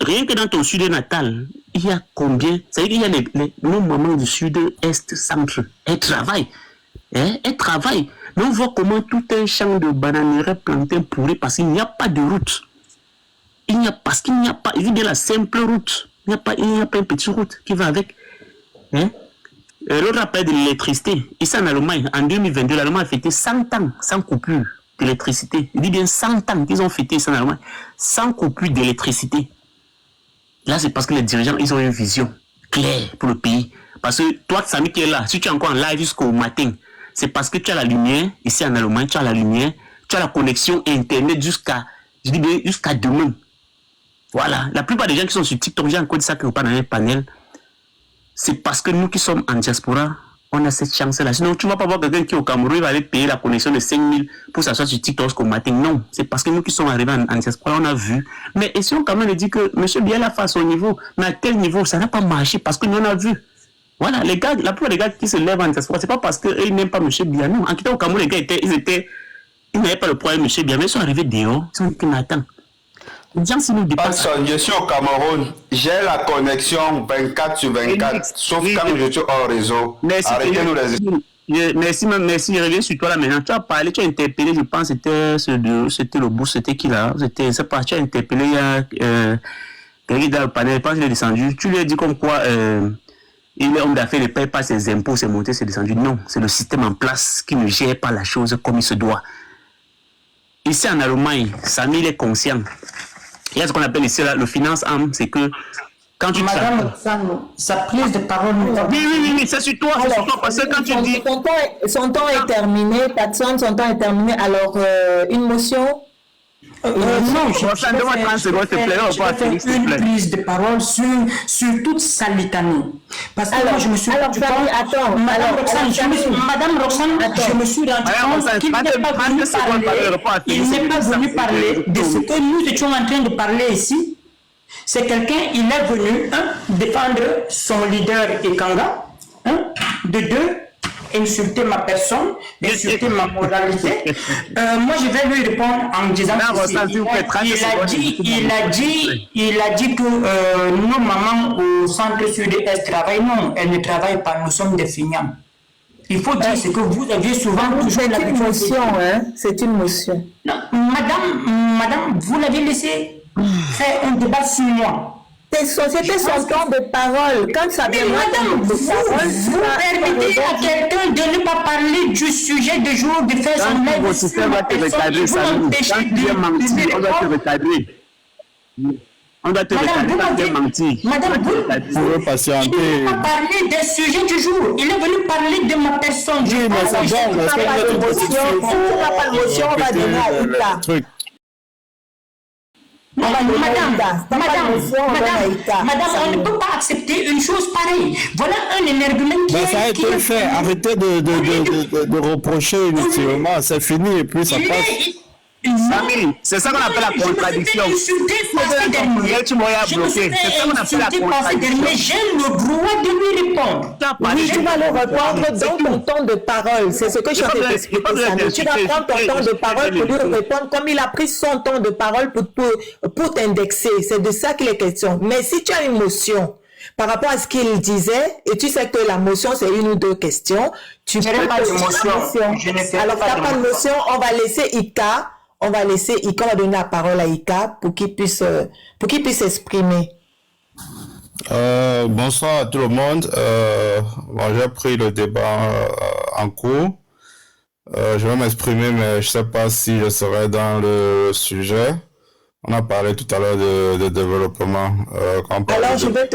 Rien que dans ton sud natal, il y a combien? C'est-à-dire qu'il y a nos mamans du sud, est, centre. Elles travaillent. Elles travaillent. Mais on voit comment tout un champ de bananeraies planté pourri parce qu'il n'y a pas de route. Parce qu'il n'y a pas, il dit bien la simple route. Il n'y a pas une petite route qui va avec. L'autre appel de l'électricité. Ici en Allemagne, en 2022, l'Allemagne a fêté 100 ans sans coupure d'électricité. Il dit bien 100 ans qu'ils ont fêté ici en Allemagne sans coupure d'électricité. Là, c'est parce que les dirigeants, ils ont une vision claire pour le pays. Parce que toi, Samy, qui est là, si tu es encore en live jusqu'au matin, c'est parce que tu as la lumière, ici en Allemagne, tu as la lumière, tu as la connexion Internet jusqu'à demain. Voilà. La plupart des gens qui sont sur TikTok, j'ai encore dit ça qui n'est pas dans un panel. C'est parce que nous qui sommes en diaspora, on a cette chance-là. Sinon, tu ne vas pas voir quelqu'un qui est au Cameroun, il va aller payer la connexion de 5 000 pour s'asseoir sur TikTok jusqu'au matin. Non, c'est parce que nous qui sommes arrivés en diaspora, on a vu. Mais et si on quand même dit que M. Biya a fait à son niveau, mais à tel niveau, ça n'a pas marché parce que nous on a vu. Voilà, les gars, la plupart des gars qui se lèvent en diaspora, c'est pas parce qu'ils n'aiment pas M. Biya. Non, en quittant au Cameroun, les gars ils n'avaient pas le problème de M. Biya, mais ils sont arrivés dehors, ils sont dit qu'on attend. Je suis au Cameroun, j'ai la connexion 24 sur 24, sauf quand je suis hors réseau. Arrêtez-nous les... Merci, je reviens sur toi là maintenant. Tu as parlé, tu as interpellé, je pense c'était le bout, c'était qui là? C'est pas, tu as interpellé, il y a quelqu'un dans le panel, je pense qu'il est descendu. Tu lui as dit comme quoi il est homme d'affaires, il ne paye pas ses impôts, c'est monté, c'est descendu. Non, c'est le système en place qui ne gère pas la chose comme il se doit. Ici en Allemagne, Samy il est conscient. Il y a ce qu'on appelle ici là, le finance arme, c'est que quand tu... Madame Sano, sa prise de parole... Oui, c'est sur toi, c'est sur toi, parce que quand tu dis... Son temps est terminé, Patson, son temps est terminé, alors une motion... non, je vais faire une prise de parole sur toute sa litanie. Parce que alors, moi, je me suis rendu compte, Madame Roxane, je me suis rendu compte qu'il n'est pas venu parler de ce que nous étions en train de parler ici. C'est quelqu'un, il est venu, défendre son leader Ekanga, de deux, insulter ma personne, insulter ma moralité. Moi, je vais lui répondre en disant il a dit que nos mamans au centre sud-est travaillent. Non, elles ne travaillent pas, nous sommes des feignants. Il faut dire ce que vous aviez souvent toujours la motion, c'est une motion. Non, madame, vous l'avez laissé faire un débat sur moi. C'était son temps de parole. Quand ça mais madame, vous permettez à quelqu'un de ne pas parler du sujet du jour, de faire son live. Votre système va te recadrer, ça nous. Quand tu viens mentir, on doit te recadrer. On doit te recadrer quand tu viens mentir. Madame, vous pouvez patienter. Il ne pas parler des sujets du jour. Il est venu parler de ma personne. Oui, mais ça donne. Si tu n'as pas de motion, on va donner à Ita. Madame, on ne peut pas accepter une chose pareille. Voilà un énergumène qui ça a été fait. Arrêtez de reprocher inutilement. C'est fini et puis ça passe. Samy, c'est ça qu'on appelle la contradiction. Je me suis fait insulter par ce dernier. J'ai le droit de lui répondre. Oui, tu vas le répondre dans ton temps de parole. C'est ce que je vais t'expliquer, Samy. Tu vas prendre ton temps de parole pour lui répondre comme il a pris son temps de parole pour t'indexer. C'est de ça qu'il est question. Mais si tu as une motion par rapport à ce qu'il disait, et tu sais que la motion, c'est une ou deux questions, tu Je peux n'ai pas de poser motion. la motion. Je ne fais Alors, pas tu n'as de pas de motion. motion, on va laisser Ika. On va donner la parole à Ika pour qu'il puisse s'exprimer. Bonsoir à tout le monde. J'ai pris le débat en cours. Je vais m'exprimer, mais je ne sais pas si je serai dans le sujet. On a parlé tout à l'heure de développement.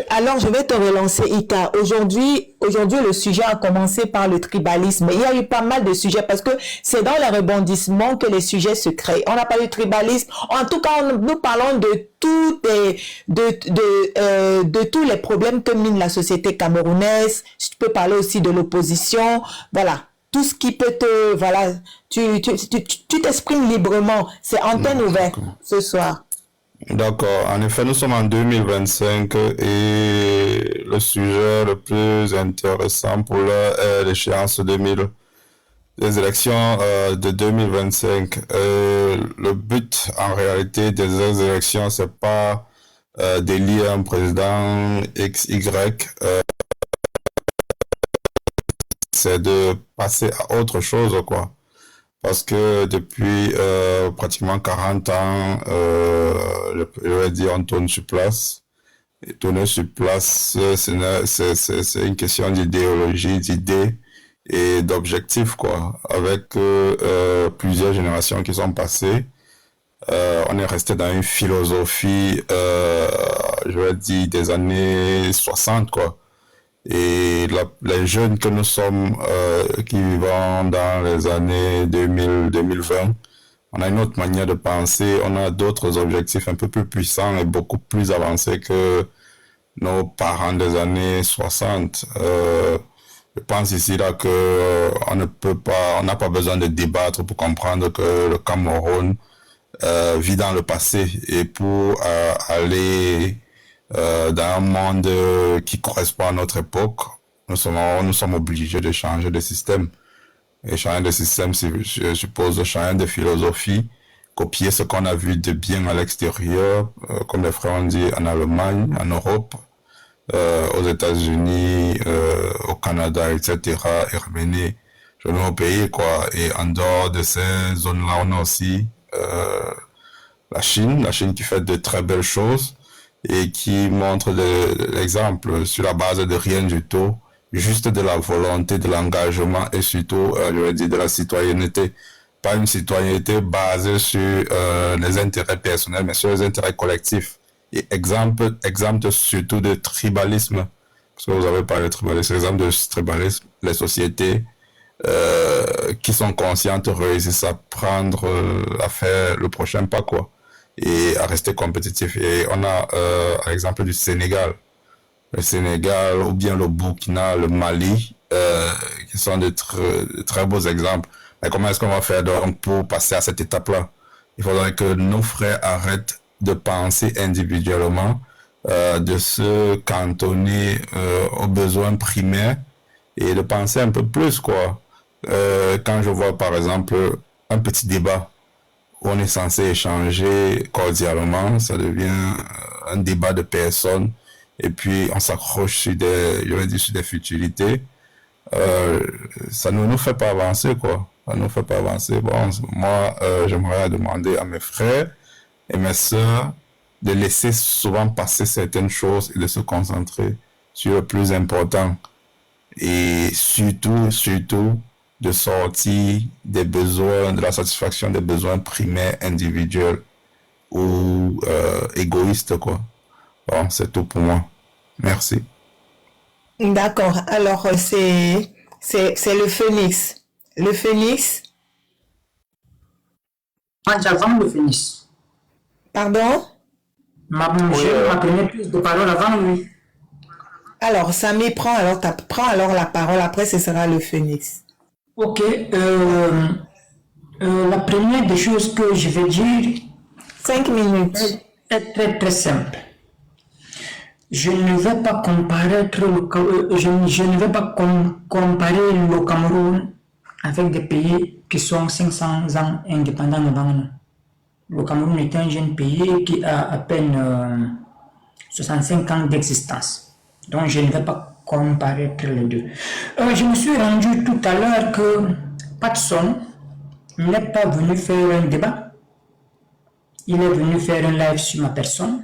Alors, je vais te relancer, Ika. Aujourd'hui, le sujet a commencé par le tribalisme. Il y a eu pas mal de sujets parce que c'est dans le rebondissement que les sujets se créent. On a parlé de tribalisme. En tout cas, nous parlons de tous les problèmes que mine la société camerounaise. Je peux parler aussi de l'opposition. Voilà. Tout ce qui peut te, voilà, tu t'exprimes librement. C'est antenne ouverte ce soir. D'accord. En effet, nous sommes en 2025 et le sujet le plus intéressant pour l'heure est l'échéance des élections de 2025. Le but, en réalité, des élections, c'est pas d'élire un président XY, c'est de passer à autre chose, quoi. Parce que depuis pratiquement 40 ans, je vais dire, on tourne sur place. Et tourner sur place, c'est une question d'idéologie, d'idées et d'objectifs, quoi. Avec plusieurs générations qui sont passées, on est resté dans une philosophie, je vais dire, des années 60, quoi. Et les jeunes que nous sommes, qui vivons dans les années 2020, on a une autre manière de penser, on a d'autres objectifs un peu plus puissants et beaucoup plus avancés que nos parents des années 60. Je pense ici là que on n'a pas besoin de débattre pour comprendre que le Cameroun vit dans le passé et pour aller dans un monde qui correspond à notre époque, nous sommes obligés de changer de système. Et changer de système, je suppose, changer de philosophie, copier ce qu'on a vu de bien à l'extérieur, comme les frères ont dit, en Allemagne, en Europe, aux États-Unis, au Canada, etc., et ramener chez nos pays, quoi. Et en dehors de ces zones-là, on a aussi la Chine qui fait de très belles choses et qui montre l'exemple sur la base de rien du tout, juste de la volonté, de l'engagement et surtout, je veux dire, de la citoyenneté. Pas une citoyenneté basée sur les intérêts personnels, mais sur les intérêts collectifs. Et exemple surtout de tribalisme, parce que vous avez parlé de tribalisme, exemple de tribalisme, les sociétés qui sont conscientes réussissent à prendre, à faire le prochain pas, quoi, et à rester compétitif. Et on a l'exemple du Sénégal. Le Sénégal ou bien le Burkina, le Mali, qui sont de très beaux exemples. Mais comment est-ce qu'on va faire donc pour passer à cette étape-là? Il faudrait que nos frères arrêtent de penser individuellement, de se cantonner aux besoins primaires et de penser un peu plus, quoi. Quand je vois par exemple un petit débat où on est censé échanger cordialement, ça devient un débat de personnes et puis on s'accroche sur des futilités. Ça ne nous fait pas avancer, quoi. Ça nous fait pas avancer. Bon, moi, j'aimerais demander à mes frères et mes sœurs de laisser souvent passer certaines choses et de se concentrer sur le plus important. Et surtout, de sortir des besoins, de la satisfaction des besoins primaires individuels ou égoïstes, quoi. Bon, c'est tout pour moi. Merci. D'accord. Alors, c'est le Phoenix. Le Phoenix. Avant le Phoenix. Pardon? Ma première prise de parole avant lui. Alors, Samy, prends alors la parole. Après, ce sera le Phoenix. Ok. La première des choses que je vais dire 5 minutes. est très très simple. Je ne vais pas comparer le Cameroun avec des pays qui sont 500 ans indépendants avant nous. Le Cameroun est un jeune pays qui a à peine 65 ans d'existence. Donc je ne vais pas comparer entre les deux. Je me suis rendu tout à l'heure que Patson n'est pas venu faire un débat. Il est venu faire un live sur ma personne.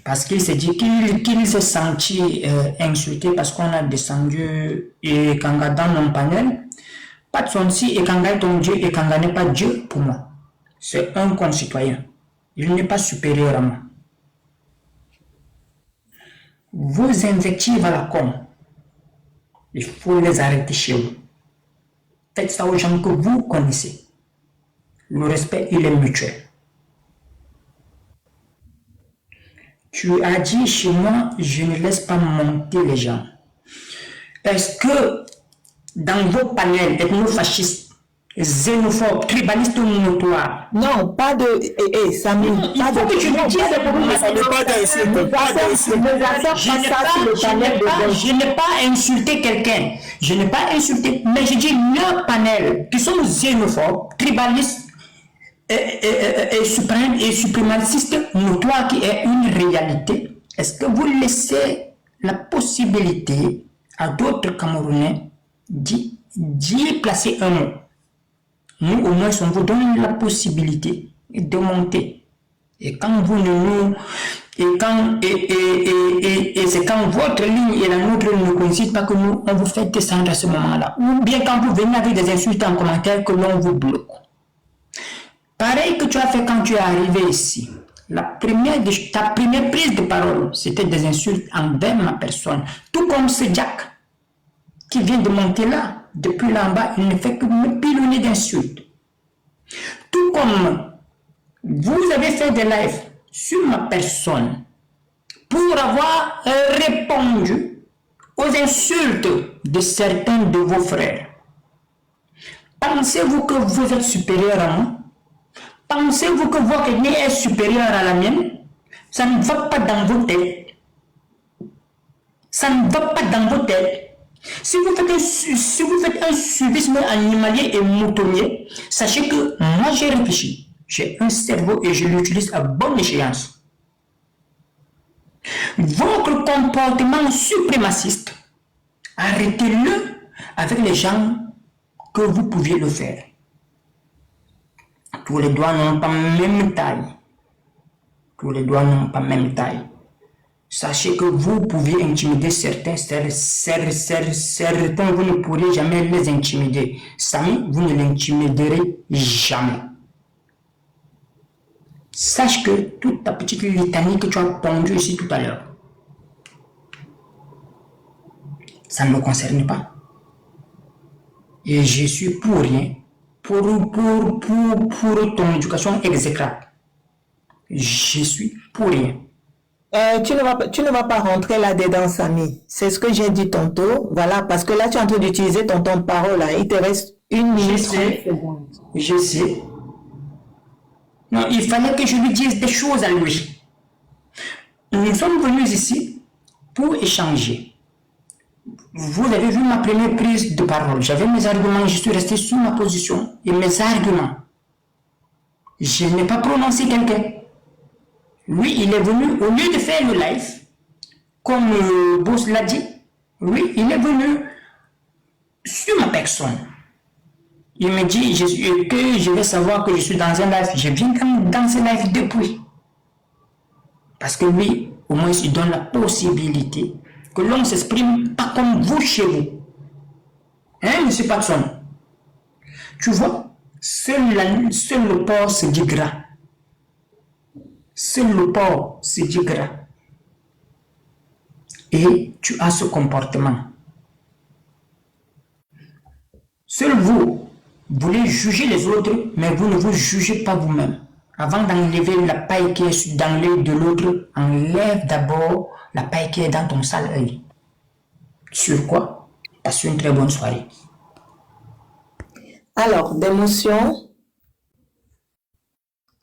Parce qu'il s'est dit qu'il s'est senti insulté parce qu'on a descendu et Kanga dans mon panel. Patson si et Kanga est ton Dieu et Kanga n'est pas Dieu pour moi. C'est un concitoyen. Il n'est pas supérieur à moi. Vos invectives à la con, il faut les arrêter chez vous. Faites ça aux gens que vous connaissez. Le respect, il est mutuel. Tu as dit chez moi, je ne laisse pas monter les gens. Est-ce que dans vos panels ethno-fascistes, xénophobes, tribalistes ou notoires. Non, pas de. Samy, pas de. Que tu me dises je n'ai pas insulté quelqu'un. Je n'ai pas insulté. Mais je dis le panel qui sont xénophobes, tribalistes et suprémacistes notoires qui est une réalité. Est-ce que vous laissez la possibilité à d'autres Camerounais d'y placer un mot? Nous, au moins, on vous donne la possibilité de monter. Et quand vous ne nous... Et c'est quand votre ligne et la nôtre ne coïncident pas que nous, on vous fait descendre à ce moment-là. Ou bien quand vous venez avec des insultes en commentaire que l'on vous bloque. Pareil que tu as fait quand tu es arrivé ici. Ta première prise de parole, c'était des insultes envers ma personne. Tout comme ce Jack qui vient de monter là. Depuis là en bas, il ne fait que me pilonner d'insultes. Tout comme vous avez fait des lives sur ma personne pour avoir répondu aux insultes de certains de vos frères. Pensez-vous que vous êtes supérieur à moi? Pensez-vous que votre ethnie est supérieure à la mienne? Ça ne va pas dans vos têtes. Ça ne va pas dans vos têtes. Si vous faites un suivisme animalier et moutonnier, sachez que moi j'ai réfléchi. J'ai un cerveau et je l'utilise à bonne échéance. Votre comportement suprémaciste, arrêtez-le avec les gens que vous pouviez le faire. Tous les doigts n'ont pas même taille. Tous les doigts n'ont pas même taille. Sachez que vous pouvez intimider certains, vous ne pourrez jamais les intimider. Samy, vous ne l'intimiderez jamais. Sache que toute ta petite litanie que tu as pondue ici tout à l'heure, ça ne me concerne pas. Et je suis pour rien, pour ton éducation exécrable. Je suis pour rien. Tu ne vas pas rentrer là-dedans, Samy. C'est ce que j'ai dit tantôt. Voilà, parce que là, tu es en train d'utiliser ton temps de parole. Hein. Il te reste 1 minute 30 secondes. Je sais. Non, il fallait que je lui dise des choses à lui. Nous sommes venus ici pour échanger. Vous avez vu ma première prise de parole. J'avais mes arguments, je suis resté sur ma position et mes arguments. Je n'ai pas prononcé quelqu'un. Lui, il est venu, au lieu de faire le live, comme le boss l'a dit, lui, il est venu sur ma personne. Il me dit que je vais savoir que je suis dans un live. Je viens dans ce live depuis. Parce que lui, au moins, il donne la possibilité que l'on s'exprime pas comme vous chez vous. Hein, monsieur Patson? Tu vois, seul le porc se dit gras. Seul le porc se dit gras. Et tu as ce comportement. Seul vous voulez juger les autres, mais vous ne vous jugez pas vous-même. Avant d'enlever la paille qui est dans l'œil de l'autre, enlève d'abord la paille qui est dans ton sale œil. Sur quoi? Passe une très bonne soirée. Alors, des motions.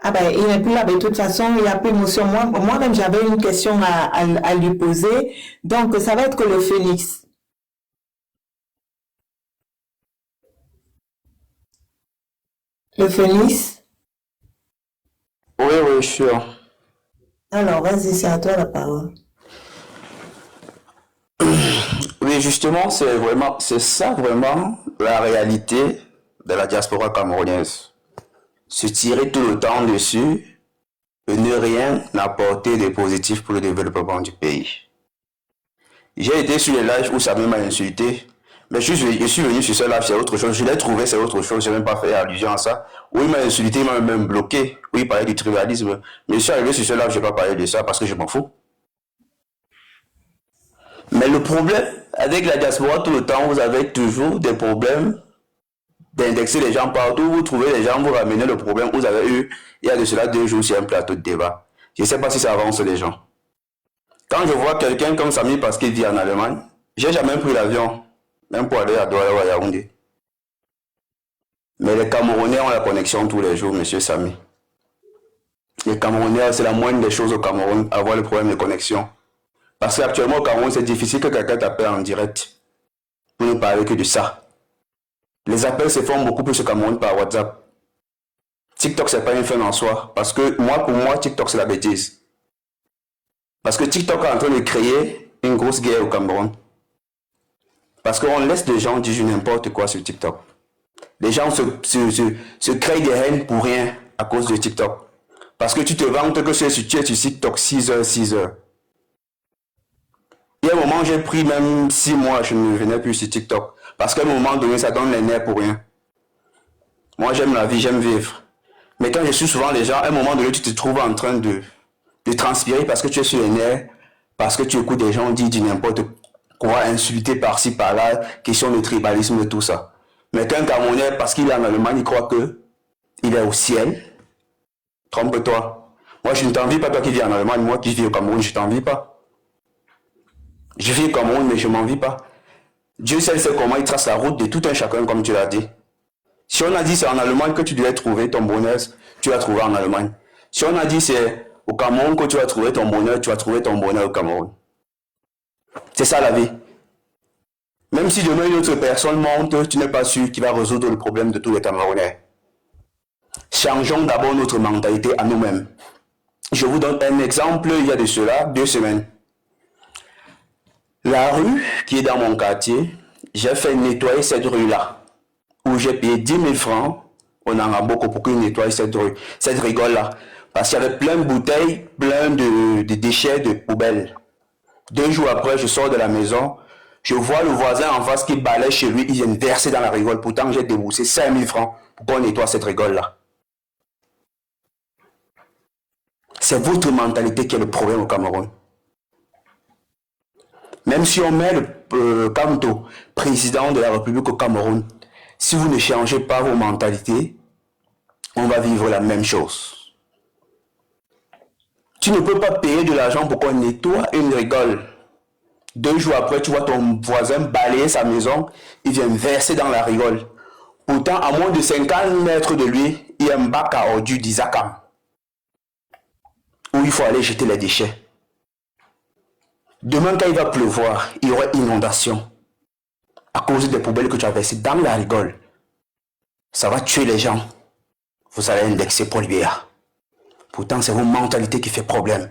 Ah ben, il n'est plus là, mais de toute façon, il n'y a plus de motion. Moi-même, j'avais une question à lui poser. Donc, ça va être que le phénix. Le phénix. Oui, je suis sûr. Alors, vas-y, c'est à toi la parole. Oui, justement, c'est ça vraiment la réalité de la diaspora camerounaise. Se tirer tout le temps dessus et ne rien apporter de positif pour le développement du pays. J'ai été sur les lives où Samy m'a insulté, mais je suis venu sur ce live, c'est autre chose. Je l'ai trouvé, c'est autre chose, je n'ai même pas fait allusion à ça. Où il m'a insulté, il m'a même bloqué, où il parlait du tribalisme. Mais je suis arrivé sur ce live, je n'ai pas parlé de ça parce que je m'en fous. Mais le problème avec la diaspora tout le temps, vous avez toujours des problèmes d'indexer les gens partout, vous trouvez les gens, vous ramenez le problème que vous avez eu il y a de cela 2 jours sur un plateau de débat. Je ne sais pas si ça avance les gens. Quand je vois quelqu'un comme Samy parce qu'il vit en Allemagne, j'ai jamais pris l'avion, même pour aller à Douala ou à Yaoundé. Mais les Camerounais ont la connexion tous les jours, monsieur Samy. Les Camerounais, c'est la moindre des choses au Cameroun, avoir le problème de connexion. Parce qu'actuellement au Cameroun, c'est difficile que quelqu'un t'appelle en direct pour ne parler que de ça. Les appels se font beaucoup plus au Cameroun par WhatsApp. TikTok, c'est pas une fin en soi. Parce que pour moi, TikTok, c'est la bêtise. Parce que TikTok est en train de créer une grosse guerre au Cameroun. Parce qu'on laisse les gens dire n'importe quoi sur TikTok. Les gens se créent des haines pour rien à cause de TikTok. Parce que tu te vantes que tu es sur TikTok 6 heures. Il y a un moment, j'ai pris même 6 mois, je ne venais plus sur TikTok. Parce qu'à un moment donné, ça donne les nerfs pour rien. Moi, j'aime la vie, j'aime vivre. Mais quand je suis souvent les gens, à un moment donné, tu te trouves en train de transpirer parce que tu es sur les nerfs, parce que tu écoutes des gens dire du n'importe quoi, insulter par-ci, par-là, question de tribalisme et tout ça. Mais qu'un Camerounais, parce qu'il est en Allemagne, il croit qu'il est au ciel. Trompe-toi. Moi, je ne t'envie pas, toi qui vis en Allemagne, moi qui vis au Cameroun, je ne t'envie pas. Je vis au Cameroun, mais je ne m'envie pas. Dieu seul sait comment il trace la route de tout un chacun, comme tu l'as dit. Si on a dit c'est en Allemagne que tu devais trouver ton bonheur, tu l'as trouvé en Allemagne. Si on a dit c'est au Cameroun que tu vas trouver ton bonheur, tu vas trouver ton bonheur au Cameroun. C'est ça la vie. Même si demain une autre personne monte, tu n'es pas sûr qu'il va résoudre le problème de tous les Camerounais. Changeons d'abord notre mentalité à nous-mêmes. Je vous donne un exemple, il y a de cela 2 semaines. La rue qui est dans mon quartier, j'ai fait nettoyer cette rue-là, où j'ai payé 10 000 francs. On en a beaucoup pour qu'il nettoie cette rue, cette rigole-là. Parce qu'il y avait plein de bouteilles, plein de déchets, de poubelles. 2 jours après, je sors de la maison, je vois le voisin en face qui balaye chez lui, il vient verser dans la rigole. Pourtant, j'ai déboursé 5 000 francs pour qu'on nettoie cette rigole-là. C'est votre mentalité qui est le problème au Cameroun. Même si on met le Kanto, président de la République au Cameroun, si vous ne changez pas vos mentalités, on va vivre la même chose. Tu ne peux pas payer de l'argent pour qu'on nettoie une rigole. 2 jours après, tu vois ton voisin balayer sa maison, il vient verser dans la rigole. Pourtant, à moins de 50 mètres de lui, il y a un bac à ordures d'Isakam, où il faut aller jeter les déchets. Demain, quand il va pleuvoir, il y aura inondation à cause des poubelles que tu as versées dans la rigole. Ça va tuer les gens. Vous allez indexer pour l'IBA. Pourtant, c'est vos mentalités qui fait problème.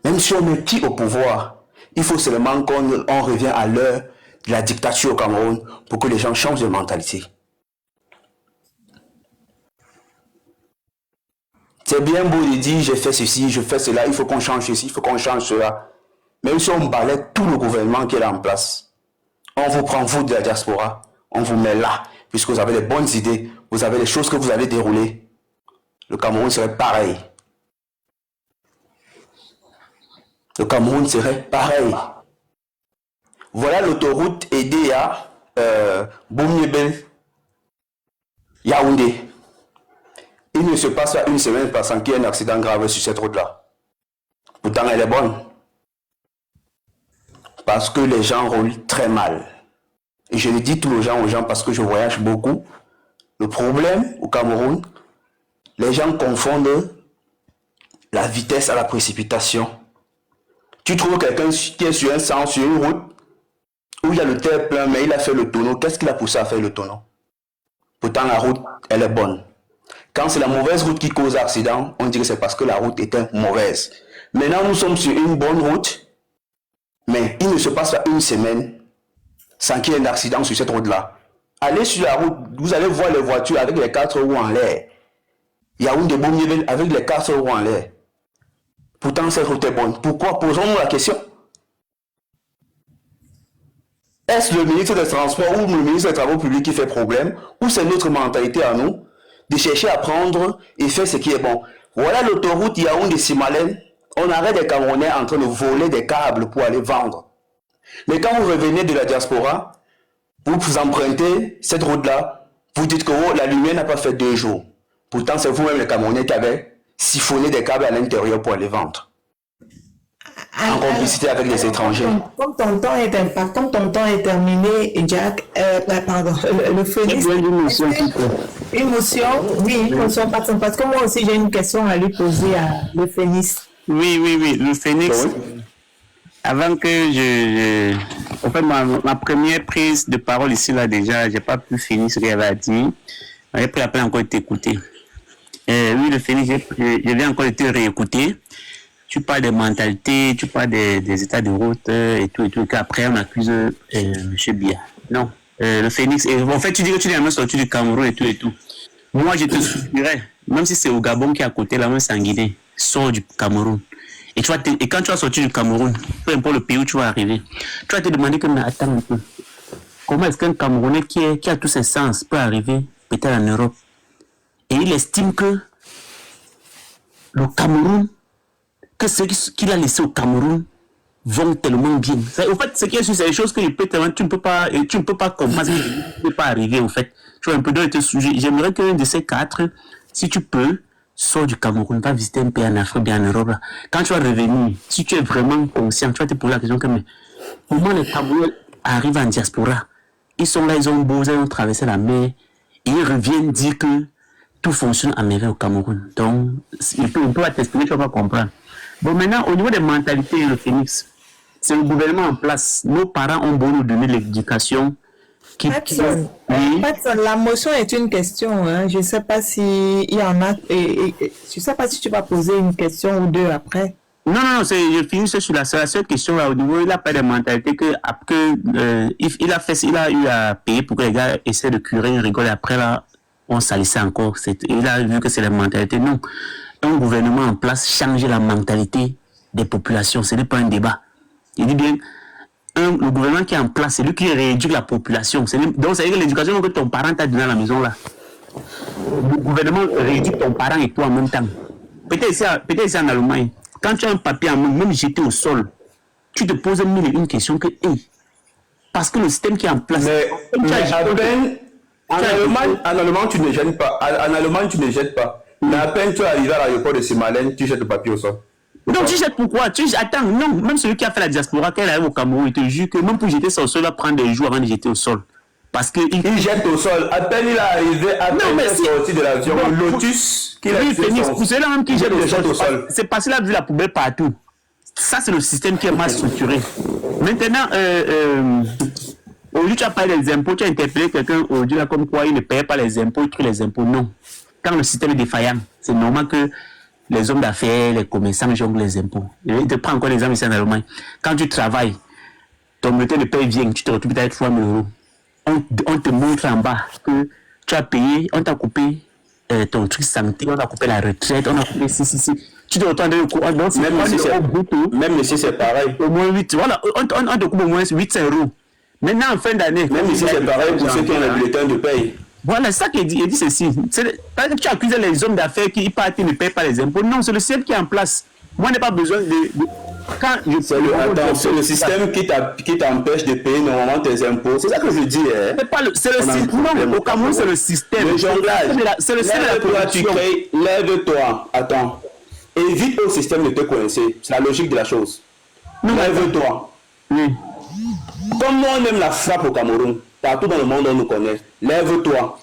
Même si on met qui au pouvoir, il faut seulement qu'on revienne à l'heure de la dictature au Cameroun pour que les gens changent de mentalité. C'est bien beau de dire j'ai fait ceci, je fais cela, il faut qu'on change ceci, il faut qu'on change cela. Même si on balaie tout le gouvernement qui est là en place, on vous prend vous de la diaspora, on vous met là, puisque vous avez des bonnes idées, vous avez des choses que vous avez déroulées. Le Cameroun serait pareil. Le Cameroun serait pareil. Voilà l'autoroute aidée à Boumyebel, Yaoundé. Il ne se passe pas une semaine sans qu'il y ait un accident grave sur cette route-là. Pourtant, elle est bonne. Parce que les gens roulent très mal. et je le dis tous aux gens parce que je voyage beaucoup, le problème au Cameroun, les gens confondent la vitesse à la précipitation. Tu trouves quelqu'un qui est sur un sens, sur une route, où il y a le terre plein, mais il a fait le tonneau. Qu'est-ce qui l'a poussé à faire le tonneau? Pourtant, la route, elle est bonne. Quand c'est la mauvaise route qui cause l'accident, on dit que c'est parce que la route était mauvaise. Maintenant, nous sommes sur une bonne route, mais il ne se passe pas une semaine sans qu'il y ait un accident sur cette route-là. Allez sur la route, vous allez voir les voitures avec les 4 roues en l'air. Il y a une des bons niveaux avec les 4 roues en l'air. Pourtant, cette route est bonne. Pourquoi? Posons-nous la question. Est-ce le ministre des Transports ou le ministre des Travaux publics qui fait problème, ou c'est notre mentalité à nous de chercher à prendre et faire ce qui est bon? Voilà l'autoroute Yaoundé-Simalène. On arrête des Camerounais en train de voler des câbles pour aller vendre. Mais quand vous revenez de la diaspora, vous empruntez cette route-là, vous dites que oh, la lumière n'a pas fait 2 jours. Pourtant, c'est vous-même les Camerounais qui avez siphonné des câbles à l'intérieur pour les vendre. En complicité avec les étrangers. Comme ton temps est terminé, Jack, pardon, le Phoenix. Une motion, parce que moi aussi j'ai une question à lui poser à le Phoenix. Oui, le Phoenix. Oui. Avant que en fait, ma première prise de parole ici, là, déjà, j'ai pas pu finir ce qu'il avait à dire. J'ai pris la peine encore de t'écouter. Oui, le Phoenix, je viens encore de te réécouter. Tu parles des mentalités, tu parles des états de route et tout, qu'après on accuse M. Biya. Non, le Phoenix, en fait tu dis que tu n'es même sorti du Cameroun et tout. Moi je te suffirais, même si c'est au Gabon qui est à côté, là même c'est en Guinée, sors du Cameroun. Et quand tu vas sortir du Cameroun, peu importe le pays où tu vas arriver, tu vas te demander que, mais attends un peu, comment est-ce qu'un Camerounais qui a tous ses sens peut arriver peut-être en Europe? Et il estime que le Cameroun, que ce qu'il a laissé au Cameroun vont tellement bien. En fait, ce qui est sûr, c'est des choses que tu ne peux pas comprendre, ça ne peut pas arriver, en fait. Tu vois, un peu j'aimerais qu'un de ces 4, si tu peux, sors du Cameroun, va visiter un pays en Afrique, bien en Europe. Là. Quand tu vas revenir, si tu es vraiment conscient, tu vas te poser la question que, mais comment les Camerounais arrivent en diaspora? Ils sont là, ils ont beau, ils ont traversé la mer, et ils reviennent dire que tout fonctionne à merveille au Cameroun. Donc, on peut t'expliquer, tu ne vas pas comprendre. Bon, maintenant, au niveau des mentalités, le Phoenix, c'est le gouvernement en place. Nos parents ont beau nous donner l'éducation. Patson, la motion est une question. Hein. Je ne sais pas si il y en a. Je ne sais pas si tu vas poser une question ou 2 après. Non, je finis sur la seule question là. Au niveau, il a pas de mentalité il a eu à payer pour que les gars essaient de curer, ils rigolent. Après là, on salissait encore. Il a vu que c'est la mentalité. Non. Un gouvernement en place changer la mentalité des populations. Ce n'est pas un débat. Il dit bien, le gouvernement qui est en place, c'est lui qui rééduque la population. Donc, c'est-à-dire que l'éducation que ton parent t'a donnée à la maison, là, le gouvernement rééduque ton parent et toi en même temps. Peut-être ici en Allemagne, quand tu as un papier en main, même jeté au sol, tu te poses une question que, parce que le système qui est en place... Mais à peine, en Allemagne, tu ne gênes pas. En Allemagne, tu ne jettes pas. Mais à peine tu es arrivé à l'aéroport de Simalène, tu jettes le papier au sol. Non, tu jettes pourquoi? Attends, non, même celui qui a fait la diaspora, quand il arrive au Cameroun, il te jure que même pour jeter ça au sol, il va prendre des jours avant de jeter au sol. Parce que il jette au sol. À peine il est arrivé, à peine il est sorti de l'avion. Le Lotus, qui est Phoenix, pour ceux-là même qui jette au sol. C'est parce qu'il a vu la poubelle partout. Ça, c'est le système qui est mal structuré. Maintenant, aujourd'hui, tu as parlé des impôts, tu as interpellé quelqu'un aujourd'hui là comme quoi il ne paye pas les impôts, il trouve les impôts. Non. Quand le système est défaillant, c'est normal que les hommes d'affaires, les commerçants jonglent les impôts. Je te prends encore l'exemple ici en Allemagne. Quand tu travailles, ton bulletin de paie vient, tu te retrouves peut-être 3 000 euros. On te montre en bas que tu as payé, on t'a coupé ton truc santé, on t'a coupé la retraite, on a coupé si. Tu te retrouves dans le cours. Même ici, c'est pareil. Au moins 8. Voilà, on te coupe au moins 800 euros. Maintenant, en fin d'année. Même ici, c'est pareil pour ceux qui ont le bulletin de paie. Voilà, c'est ça qu'il dit. Il dit ceci. Parce que tu accuses les hommes d'affaires qui partent et ne payent pas les impôts. Non, c'est le système qui est en place. Moi, je n'ai pas besoin de... C'est le système qui t'empêche de payer normalement tes impôts. C'est ça que je dis. Hein. C'est le système. Non, au Cameroun, c'est le système. Le jonglage. C'est le système de la production. Lève-toi. Attends. Évite au système de te coincer. C'est la logique de la chose. Lève-toi. Oui. Comme on aime la frappe au Cameroun, Partout dans le monde, on nous connaît. Lève-toi.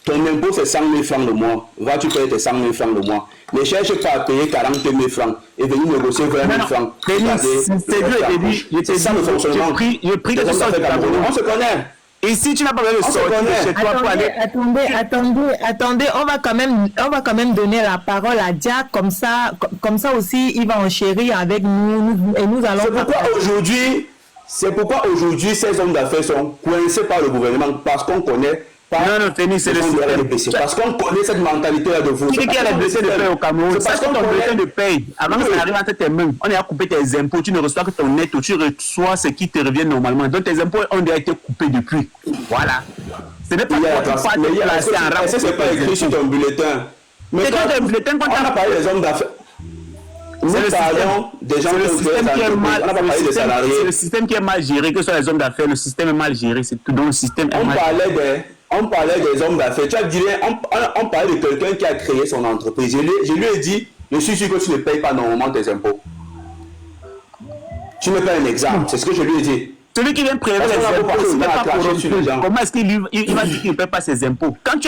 Ton impôt, c'est 100 000 francs le mois. Va-tu payer tes 100 000 francs le mois? Ne cherche pas à payer 40 000 francs et venir négocier 20 000 francs. C'est ça le fonctionnement. Je prie que tu sortes du Cameroun. On se connaît. Et si tu n'as pas besoin de sortir de chez toi pour aller... Attendez, on va quand même donner la parole à Jack, comme ça aussi, il va enchérir avec nous et nous allons... C'est pourquoi aujourd'hui, ces hommes d'affaires sont coincés par le gouvernement, parce qu'on connaît pas... Non, Phoenix, c'est le système. Parce qu'on connaît cette mentalité-là de vous. Qui a les bulletins de paye au Cameroun? C'est parce que ton bulletin de paye, avant que ça arrive entre tes mains, on a coupé tes impôts, tu ne reçois que ton net, ou tu reçois ce qui te revient normalement. Donc tes impôts ont déjà été coupés depuis. Voilà. Ce n'est pas que tu vas te placer en rang. C'est pas écrit sur ton bulletin. Mais c'est quand ton bulletin, quand on a parlé des hommes d'affaires. Nous parlons des gens qui ont mal. On n'a pas parlé des salariés. C'est le système qui est mal géré, que ce soit les hommes d'affaires, le système est mal géré. C'est tout. Donc le système est mal géré. On parlait des hommes d'affaires. Tu as dit, on parlait de quelqu'un qui a créé son entreprise. Je lui ai dit, je suis sûr que tu ne payes pas normalement tes impôts. Tu me fais un exemple, c'est ce que je lui ai dit. Celui qui vient prélever les impôts, comment est-ce qu'il va dire qu'il ne paie pas ses impôts? Quand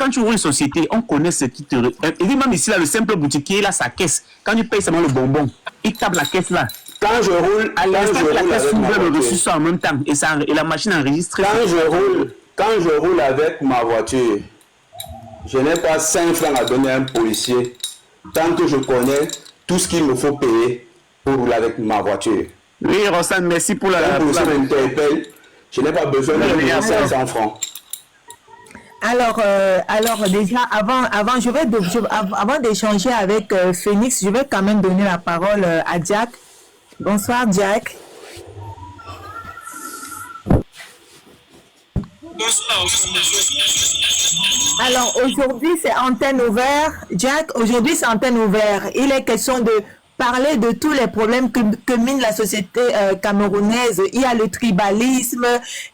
tu ouvres une société, on connaît ce qui te... Il dit même ici, là, le simple boutiquier, il a sa caisse. Quand il paye seulement le bonbon, il tape la caisse là. Quand je roule, à l'instant que la caisse ouvre le reçu en même temps et la machine enregistre. Quand je roule avec ma voiture, je n'ai pas 5 francs à donner à un policier tant que je connais tout ce qu'il me faut payer pour rouler avec ma voiture. Oui, Rossane, merci pour la... Je n'ai pas besoin de payer 500 francs. Alors déjà, avant d'échanger avec Phoenix, je vais quand même donner la parole à Jack. Bonsoir, Jack. Alors aujourd'hui c'est antenne ouverte, Jack. Aujourd'hui c'est antenne ouverte. Il est question de parler de tous les problèmes que mine la société camerounaise. Il y a le tribalisme,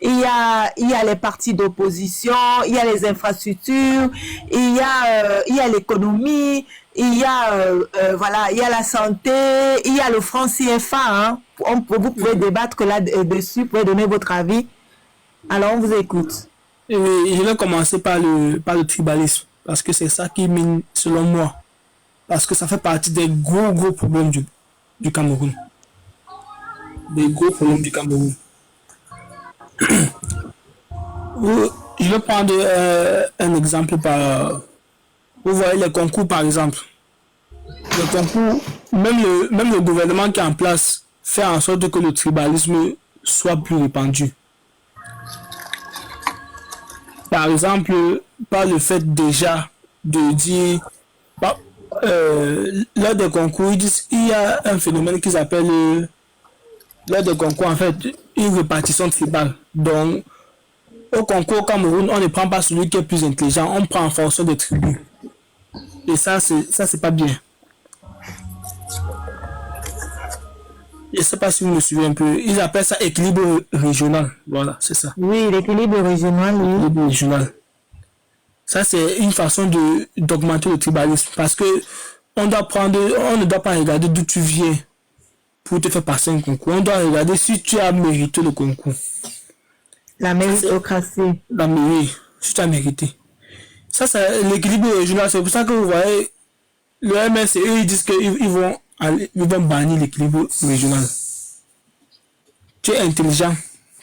il y a les partis d'opposition, il y a les infrastructures, il y a l'économie, il y a la santé, il y a le franc CFA. Hein. Vous pouvez débattre là-dessus, vous pouvez donner votre avis. Alors, on vous écoute. Je vais commencer par le tribalisme, parce que c'est ça qui mine, selon moi. Parce que ça fait partie des gros problèmes du Cameroun. Des gros problèmes du Cameroun. Je vais prendre un exemple vous voyez les concours, par exemple. Les concours, même le gouvernement qui est en place fait en sorte que le tribalisme soit plus répandu. Par exemple, par le fait déjà de dire, lors des concours, il y a un phénomène qui s'appelle, lors des concours, en fait, une répartition tribale. Donc, au concours au Cameroun, on ne prend pas celui qui est plus intelligent, on prend en fonction des tribus. Et ça, c'est pas bien. Je ne sais pas si vous me suivez un peu. Ils appellent ça équilibre régional. Voilà, c'est ça. Oui, l'équilibre régional, oui. L'équilibre régional. Ça, c'est une façon d'augmenter le tribalisme. Parce que on ne doit pas regarder d'où tu viens pour te faire passer un concours. On doit regarder si tu as mérité le concours. La méritocratie. Oui, si tu as mérité. Ça, c'est l'équilibre régional. C'est pour ça que vous voyez, le MSC, ils disent qu'ils vont bannir l'équilibre régional. Tu es intelligent,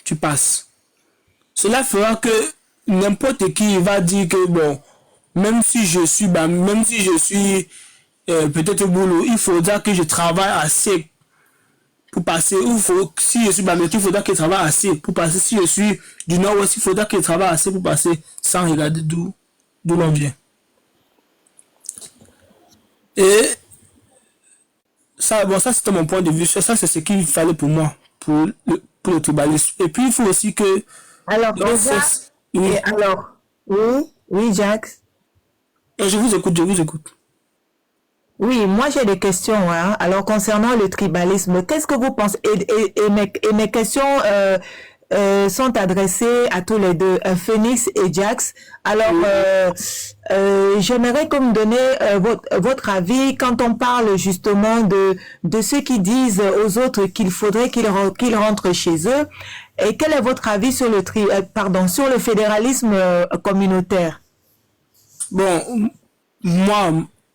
tu passes. Cela fera que n'importe qui va dire que bon, même si je suis peut-être au boulot, il faudra que je travaille assez pour passer. Si je suis il faudra que je travaille assez pour passer. Si je suis du nord-ouest, il faudra que je travaille assez pour passer sans regarder d'où l'on vient. Et ça c'était mon point de vue. Ça, c'est ce qu'il fallait pour moi, pour le tribalisme. Et puis, il faut aussi que... Alors, oui, Jack. Je vous écoute. Oui, moi, j'ai des questions. Hein. Alors, concernant le tribalisme, qu'est-ce que vous pensez? Et mes questions sont adressées à tous les deux, Phoenix et Jax. Alors, j'aimerais que vous me donniez votre avis quand on parle justement de ceux qui disent aux autres qu'il faudrait qu'ils rentrent chez eux. Et quel est votre avis sur sur le fédéralisme communautaire? Bon,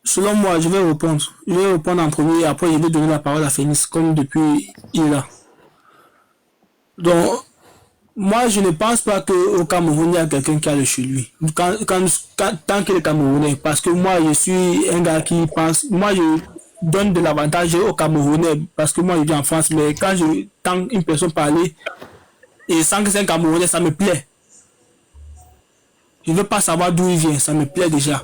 selon moi, je vais répondre. Je vais répondre en premier et après je vais donner la parole à Phoenix comme depuis il est là. Donc, moi, je ne pense pas qu'au Cameroun, il y a quelqu'un qui a le chez lui. Tant qu'il est Camerounais. Parce que moi, je suis un gars qui pense... Moi, je donne de l'avantage aux Camerounais. Parce que moi, je vis en France. Mais quand j'entends une personne parler, et sans que c'est un Camerounais, ça me plaît. Je ne veux pas savoir d'où il vient. Ça me plaît déjà.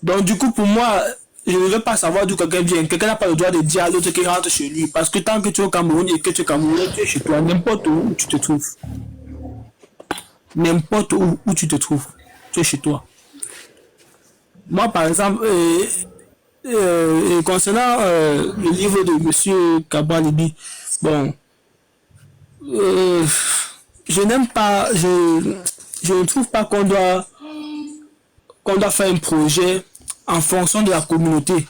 Donc, du coup, pour moi... Je ne veux pas savoir d'où quelqu'un vient. Quelqu'un n'a pas le droit de dire à l'autre qu'il rentre chez lui. Parce que tant que tu es au Cameroun et que tu es Camerounais, tu es chez toi, n'importe où tu te trouves. N'importe où tu te trouves, tu es chez toi. Moi, par exemple, concernant le livre de M. Kabalibi, bon, je n'aime pas, je ne trouve pas qu'on doit faire un projet en fonction de la communauté.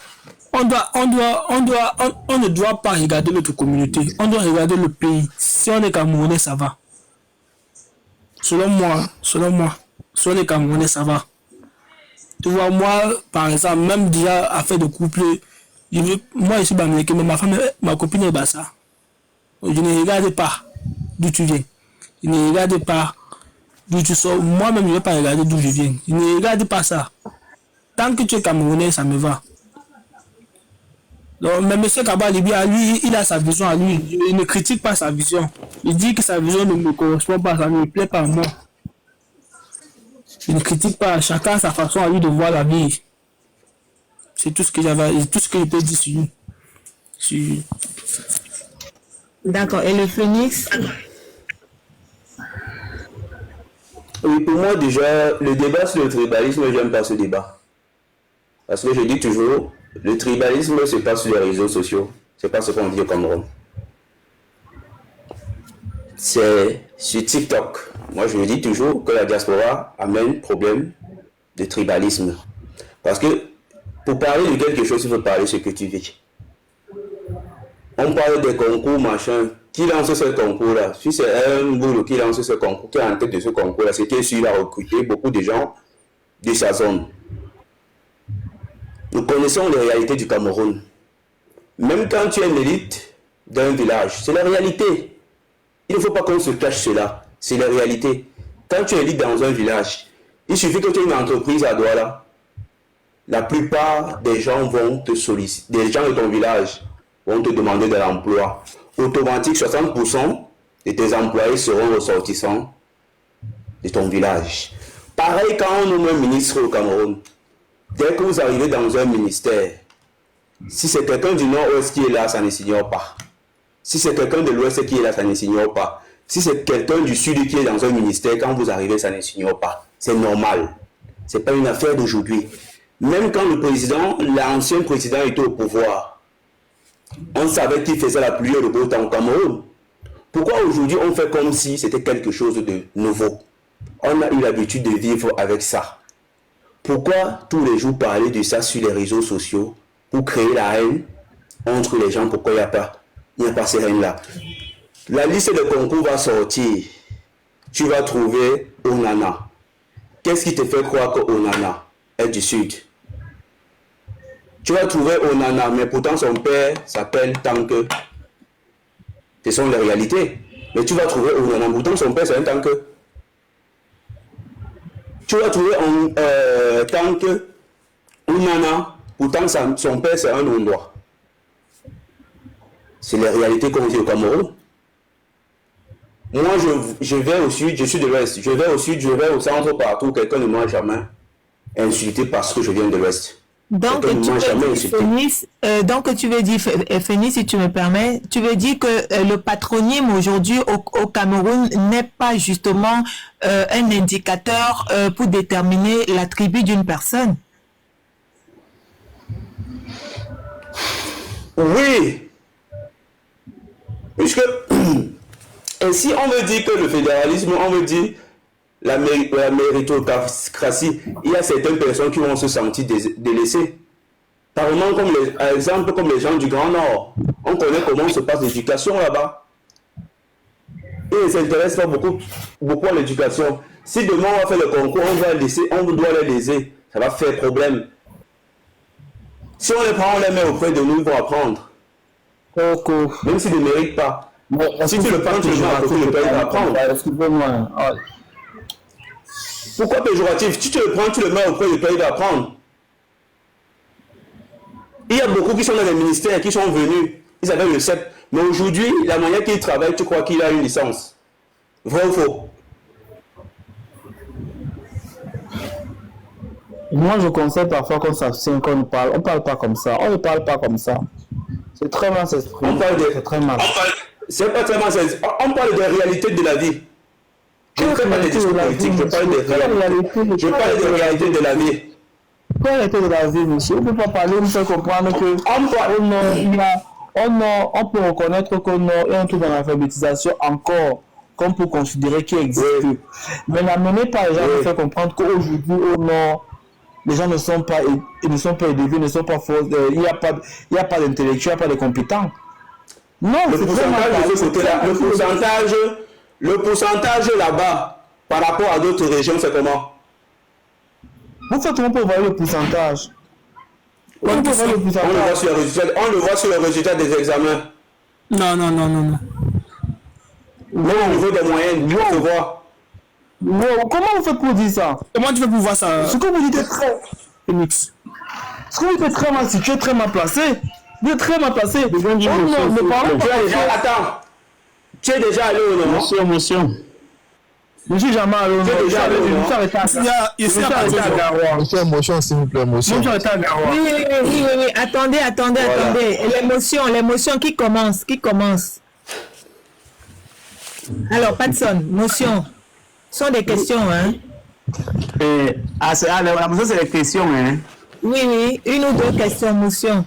On ne doit pas regarder notre communauté. On doit regarder le pays. Si on est Camerounais, ça va. Selon moi, si on est Camerounais, ça va. Tu vois, moi, par exemple, même déjà, affaire de couple, moi, je suis Bamileke, mais ma copine est Bassa. Je ne regarde pas d'où tu viens. Je ne regarde pas d'où tu sors. Moi-même, je ne vais pas regarder d'où je viens. Je ne regarde pas ça. Tant que tu es Camerounais, ça me va. Donc, mais M. Kabalibi, lui, il a sa vision à lui. Il ne critique pas sa vision. Il dit que sa vision ne me correspond pas, ça ne me plaît pas à moi. Il ne critique pas, chacun sa façon à lui de voir la vie. C'est tout ce que je peux dire sur lui. D'accord. Et le Phoenix? Oui, pour moi, déjà, le débat sur le tribalisme, j'aime pas ce débat. Parce que je dis toujours, le tribalisme, c'est pas sur les réseaux sociaux. C'est pas ce qu'on dit au Cameroun. C'est sur TikTok. Moi, je dis toujours que la diaspora amène problème de tribalisme. Parce que pour parler de quelque chose, il faut parler de ce que tu vis. On parle des concours, machin. Qui lance ce concours-là? Si c'est un boulot qui lance ce concours, qui est en tête de ce concours-là, c'est qu'il a recruté beaucoup de gens de sa zone. Nous connaissons les réalités du Cameroun. Même quand tu es l'élite d'un village, c'est la réalité. Il ne faut pas qu'on se cache cela. C'est la réalité. Quand tu es élite dans un village, il suffit que tu aies une entreprise à Douala. La plupart des gens vont te solliciter. Des gens de ton village vont te demander de l'emploi. Automatique, 60% de tes employés seront ressortissants de ton village. Pareil quand on nomme un ministre au Cameroun. Dès que vous arrivez dans un ministère, si c'est quelqu'un du nord-ouest qui est là, ça ne s'ignore pas. Si c'est quelqu'un de l'ouest qui est là, ça ne s'ignore pas. Si c'est quelqu'un du sud qui est dans un ministère, quand vous arrivez, ça ne s'ignore pas. C'est normal. Ce n'est pas une affaire d'aujourd'hui. Même quand le président, l'ancien président était au pouvoir, on savait qu'il faisait la pluie et le beau temps au Cameroun. Pourquoi aujourd'hui on fait comme si c'était quelque chose de nouveau? On a eu l'habitude de vivre avec ça. Pourquoi tous les jours parler de ça sur les réseaux sociaux pour créer la haine entre les gens? Pourquoi il n'y a pas ces haines-là? La liste de concours va sortir. Tu vas trouver Onana. Qu'est-ce qui te fait croire que Onana est du Sud? Tu vas trouver Onana, mais pourtant son père s'appelle Tanke. Ce sont les réalités. Mais tu vas trouver Onana, pourtant son père c'est un Tanke. Tu vas trouver Tanke, Onana, pourtant son père c'est un Ondois. C'est les réalités qu'on vit au Cameroun. Moi, je vais au sud, je suis de l'ouest. Je vais au sud, je vais au centre, partout. Quelqu'un ne m'a jamais insulté parce que je viens de l'ouest. Donc, tu veux dire, Phoenix, si tu me permets, tu veux dire que le patronyme aujourd'hui au Cameroun n'est pas justement un indicateur pour déterminer la tribu d'une personne? Oui. Puisque Et si on veut dire que le fédéralisme, on veut dire la méritocratie, il y a certaines personnes qui vont se sentir délaissées. Par exemple, comme les gens du Grand Nord. On connaît comment se passe l'éducation là-bas. Ils ne s'intéressent pas beaucoup à l'éducation. Si demain on va faire le concours, on doit les laisser. Ça va faire problème. Si on les prend, on les met auprès de nous pour apprendre. Même s'ils ne méritent pas. Si tu le prends, tu le mets à côté de toi, il va apprendre. Pourquoi péjoratif? Si tu le prends, tu le mets auprès de toi, il va apprendre. Il y a beaucoup qui sont dans les ministères, qui sont venus. Ils avaient le CEP. Mais aujourd'hui, la manière qu'il travaille, tu crois qu'il a une licence. Vrai ou faux? Moi, je conseille parfois qu'on s'abstient, qu'on ne parle. On ne parle pas comme ça. On ne parle pas comme ça. C'est très mal s'exprimer. C'est très mal. C'est pas très mal. On parle des réalités de la vie. Je ne fais pas des discours politiques. Je parle des réalités. Je parle des réalités de la vie. Quelle était de la vie, monsieur? On ne peut pas parler, on peut comprendre que on peut reconnaître que non, et on trouve dans l'alphabétisation encore qu'on peut considérer qu'il existe. Oui. Mais n'amenez pas les gens à faire comprendre qu'aujourd'hui, au Nord, les gens ne sont pas élevés, ne sont pas forts, il n'y a pas d'intellectuels, il n'y a pas de compétents. Non, le pourcentage là-bas par rapport à d'autres régions, c'est comment? Vous faites comment pour voir le pourcentage? On le voit sur le résultat des examens. Non. Même au niveau des moyennes, on le voit. Comment vous faites pour dire ça? Comment tu fais pour voir ça? Ce que vous dites est très... Phoenix. Ce que vous dites est très mal situé, très mal placé. Vous êtes très mal placé. Attends. Tu es déjà allé au Nord? Je suis jamais allé au Nord. Je suis arrêté à Garoua. Monsieur, émotion, s'il vous plaît, émotion. Oui. Attendez. L'émotion qui commence. Alors, Patson, motion. Ce sont des questions, hein? La motion, c'est des questions, hein? Oui, une ou deux questions, motion.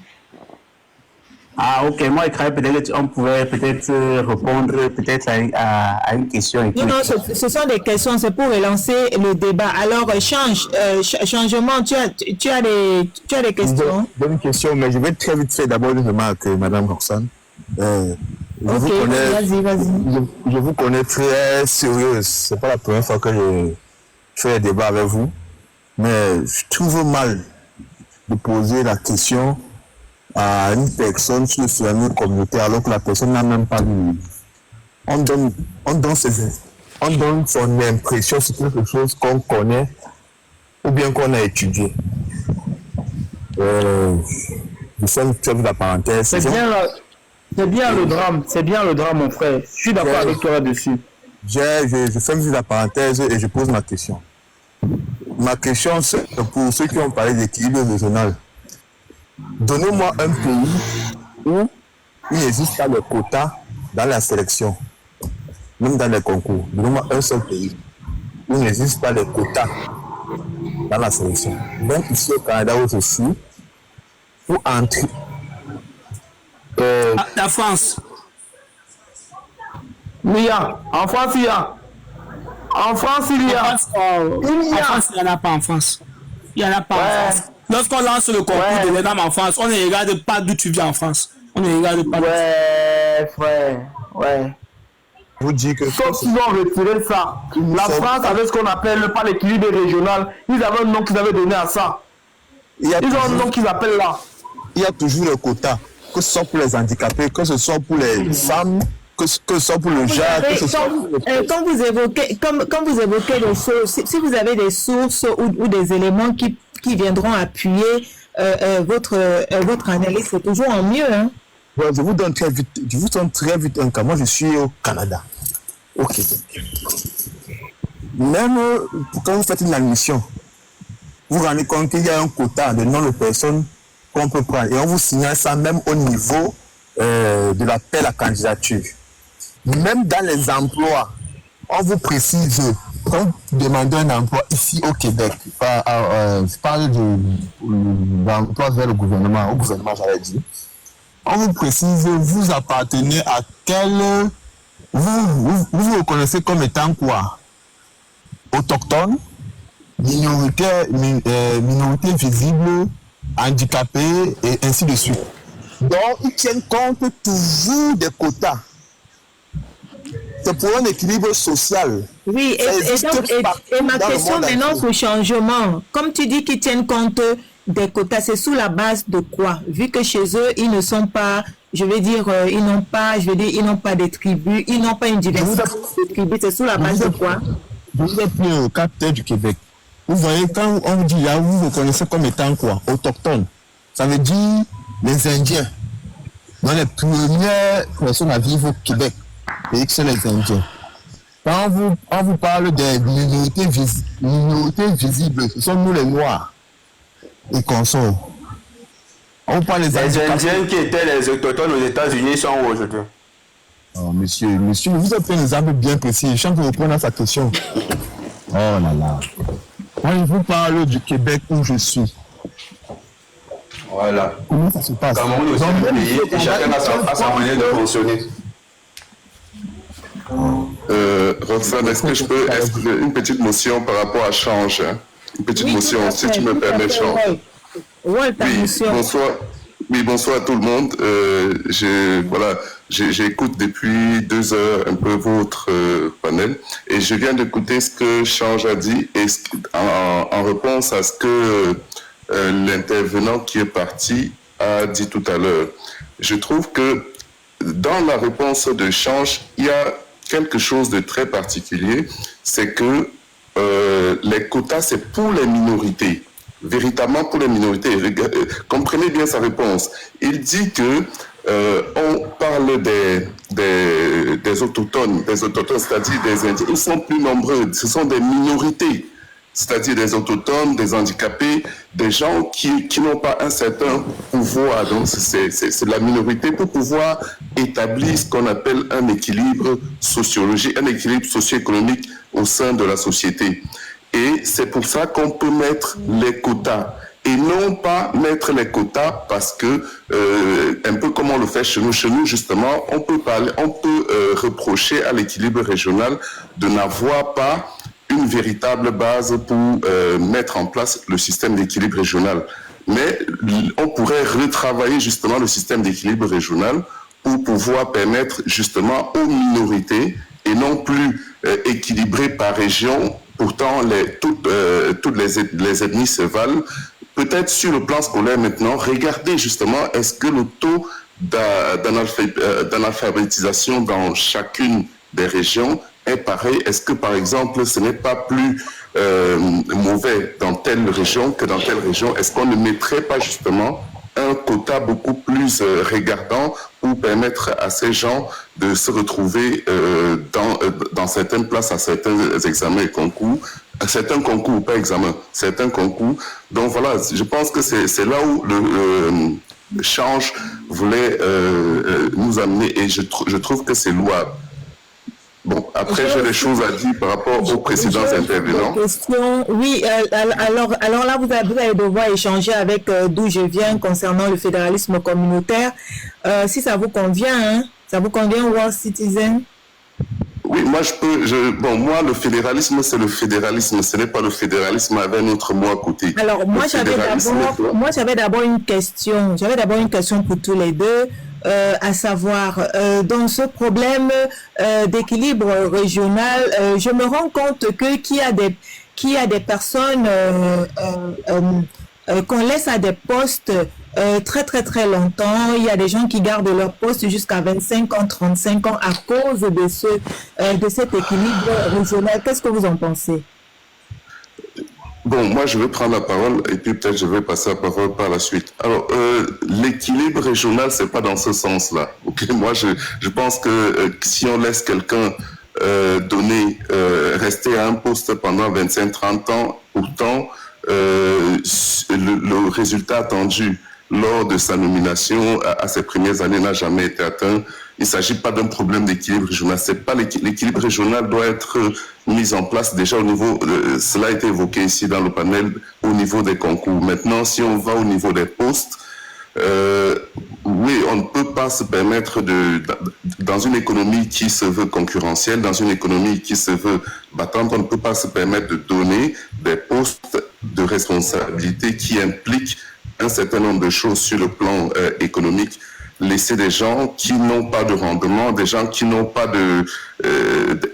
Ah, ok. Moi, je croyais peut-être qu'on pouvait répondre à une question. Non, ce sont des questions, c'est pour relancer le débat. Alors, changement, tu as des questions? Bonne question, mais je vais très vite faire d'abord une remarque, Madame Roxane. Vas-y. Je vous connais très sérieuse. C'est pas la première fois que je fais un débat avec vous, mais je trouve mal de poser la question à une personne sur le phénomène communautaire alors que la personne n'a même pas lu. On donne son impression sur quelque chose qu'on connaît ou bien qu'on a étudié. Je fais une trêve de la parenthèse. C'est bien le drame, mon frère. Je suis d'accord avec toi là-dessus. Je fais une la parenthèse et je pose ma question. Ma question, c'est pour ceux qui ont parlé d'équilibre régional. Donnez-moi un pays où il n'existe pas de quotas dans la sélection, même dans les concours. Donnez-moi un seul pays où il n'existe pas de quotas dans la sélection. Donc ici au Canada où je suis, pour entrer. La France. Il y a. En France, il y a. En France, il y a. En France, il n'y en a pas en France. Il n'y en a pas en France. Lorsqu'on lance le concours de l'ENAM en France, on ne regarde pas d'où tu viens en France. On ne regarde pas. Ouais. Vous dites que... Sauf s'ils ont retiré ça. La France avait ce qu'on appelle pas l'équilibre régional. Ils avaient un nom qu'ils avaient donné à ça. Ils ont un nom qu'ils appellent là. Il y a toujours le quota, que ce soit pour les handicapés, que ce soit pour les femmes, que ce soit pour le genre, que ce soit pour quand vous évoquez des choses, si vous avez des sources ou des éléments qui viendront appuyer votre analyse, c'est toujours en mieux. Hein? Ouais, je vous donne très vite un cas. Moi, je suis au Canada, au Québec. Même quand vous faites une admission, vous vous rendez compte qu'il y a un quota de nombre de personnes qu'on peut prendre. Et on vous signale ça même au niveau de l'appel à candidature. Même dans les emplois, on vous précise, quand vous demandez un emploi ici au Québec, je parle de l'emploi vers le gouvernement, au gouvernement j'avais dit, on vous précise, vous appartenez à quelle vous reconnaissez comme étant quoi? Autochtone, minorité visible, handicapée et ainsi de suite. Donc, ils tiennent compte toujours des quotas. C'est pour un équilibre social. Oui, et ma question maintenant sur le changement. Comme tu dis qu'ils tiennent compte des quotas, c'est sous la base de quoi? Vu que chez eux, ils ne sont pas, je veux dire, ils n'ont pas des tribus, ils n'ont pas une diversité de tribus. C'est sous la base de quoi? Vous êtes pris au capteur du Québec. Vous voyez, quand on dit là, vous vous connaissez comme étant quoi? Autochtone. Ça veut dire les Indiens. Dans les premières personnes à vivre au Québec, et que c'est les Indiens. Quand on vous parle des minorités visibles, ce sont nous les Noirs et consorts. On parle des Indiens qui étaient les autochtones aux États-Unis sont où aujourd'hui? Oh, monsieur, vous avez fait un exemple bien précis. Je peux répondre à sa question. Oh là là. Moi, je vous parle du Québec où je suis. Voilà. Comment ça se passe? Cameroun aussi un pays et chacun a sa manière de fonctionner. Roxane, est-ce que je peux exprimer une petite motion par rapport à Change, hein? Une petite motion, si tu me permets, Change. Bonsoir à tout le monde. J'écoute depuis 2 heures un peu votre panel et je viens d'écouter ce que Change a dit et en réponse à ce que l'intervenant qui est parti a dit tout à l'heure. Je trouve que dans la réponse de Change, il y a quelque chose de très particulier, c'est que les quotas, c'est pour les minorités. Véritablement pour les minorités. Comprenez bien sa réponse. Il dit que on parle des autochtones, c'est-à-dire des Indiens. Ils sont plus nombreux. Ce sont des minorités, c'est-à-dire des autochtones, des handicapés, des gens qui n'ont pas un certain pouvoir. Donc c'est la minorité pour pouvoir établir ce qu'on appelle un équilibre sociologique, un équilibre socio-économique au sein de la société. Et c'est pour ça qu'on peut mettre les quotas. Et non pas mettre les quotas parce que, un peu comme on le fait chez nous justement, on peut reprocher à l'équilibre régional de n'avoir pas une véritable base pour mettre en place le système d'équilibre régional. Mais on pourrait retravailler justement le système d'équilibre régional pour pouvoir permettre justement aux minorités et non plus équilibrer par région. Pourtant, toutes les ethnies se valent. Peut-être sur le plan scolaire maintenant, regardez justement, est-ce que le taux d'analphabétisation dans chacune des régions est pareil? Est-ce que, par exemple, ce n'est pas plus mauvais dans telle région que dans telle région? Est-ce qu'on ne mettrait pas justement un quota beaucoup plus regardant pour permettre à ces gens de se retrouver dans certaines places à certains examens et concours, certains concours, pas examens, certains concours. Donc voilà, je pense que c'est là où le Change voulait nous amener et je trouve que c'est louable. Bon, après, j'ai des choses à dire par rapport aux précédents intervenants. Oui, alors là, vous allez devoir échanger avec d'où je viens concernant le fédéralisme communautaire. Si ça vous convient, hein, ça vous convient, World Citizen? Oui, moi, moi, le fédéralisme, c'est le fédéralisme. Ce n'est pas le fédéralisme avec un autre mot à côté. Alors, moi, j'avais d'abord une question. J'avais d'abord une question pour tous les deux. À savoir, dans ce problème d'équilibre régional, je me rends compte qu'il y a des personnes qu'on laisse à des postes très très très longtemps. Il y a des gens qui gardent leur poste jusqu'à 25 ans, 35 ans à cause de cet équilibre régional. Qu'est-ce que vous en pensez? Bon, moi, je vais prendre la parole et puis peut-être je vais passer la parole par la suite. Alors, l'équilibre régional, c'est pas dans ce sens-là. Okay? Moi, je pense que si on laisse quelqu'un rester à un poste pendant 25-30 ans, pourtant, le résultat attendu lors de sa nomination à ses premières années n'a jamais été atteint. Il ne s'agit pas d'un problème d'équilibre régional. L'équilibre régional doit être mis en place déjà au niveau, cela a été évoqué ici dans le panel, au niveau des concours. Maintenant, si on va au niveau des postes, Oui, on ne peut pas se permettre dans une économie qui se veut concurrentielle, dans une économie qui se veut battante, on ne peut pas se permettre de donner des postes de responsabilité qui impliquent un certain nombre de choses sur le plan économique. Laisser des gens qui n'ont pas de rendement, des gens qui n'ont pas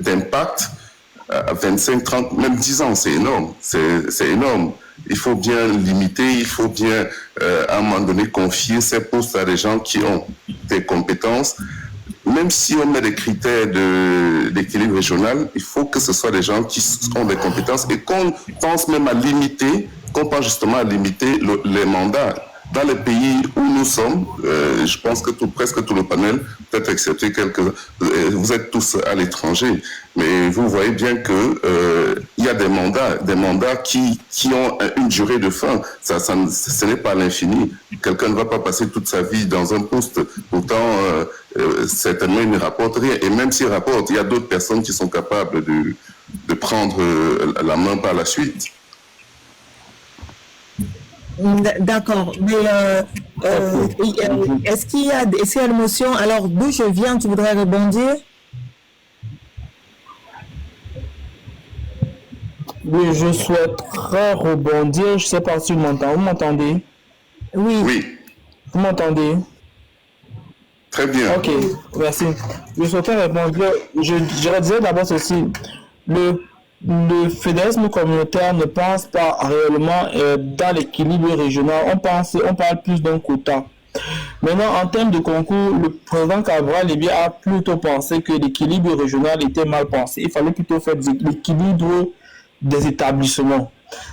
d'impact à 25, 30, même 10 ans, c'est énorme. C'est énorme. Il faut bien limiter, il faut bien, à un moment donné, confier ces postes à des gens qui ont des compétences. Même si on met des critères d'équilibre régional, il faut que ce soit des gens qui ont des compétences et qu'on pense même à limiter, qu'on pense justement à limiter les mandats. Dans les pays où nous sommes, je pense que presque tout le panel, peut-être excepté quelques, vous êtes tous à l'étranger, mais vous voyez bien que il y a des mandats qui ont une durée de fin. Ce n'est pas l'infini. Quelqu'un ne va pas passer toute sa vie dans un poste, pourtant certainement il ne rapporte rien. Et même s'il rapporte, il y a d'autres personnes qui sont capables de prendre la main par la suite. D'accord, mais est-ce qu'il y a une motion? Alors, d'où je viens, tu voudrais rebondir? Oui, je souhaiterais rebondir. Je ne sais pas si vous m'entendez. Oui. Oui. Vous m'entendez? Très bien. Ok, merci. Je souhaiterais rebondir. Je disais d'abord ceci. Le fédéralisme communautaire ne pense pas réellement dans l'équilibre régional. On parle plus d'un quota. Maintenant, en termes de concours, le président Cabral a plutôt pensé que l'équilibre régional était mal pensé. Il fallait plutôt faire l'équilibre des établissements.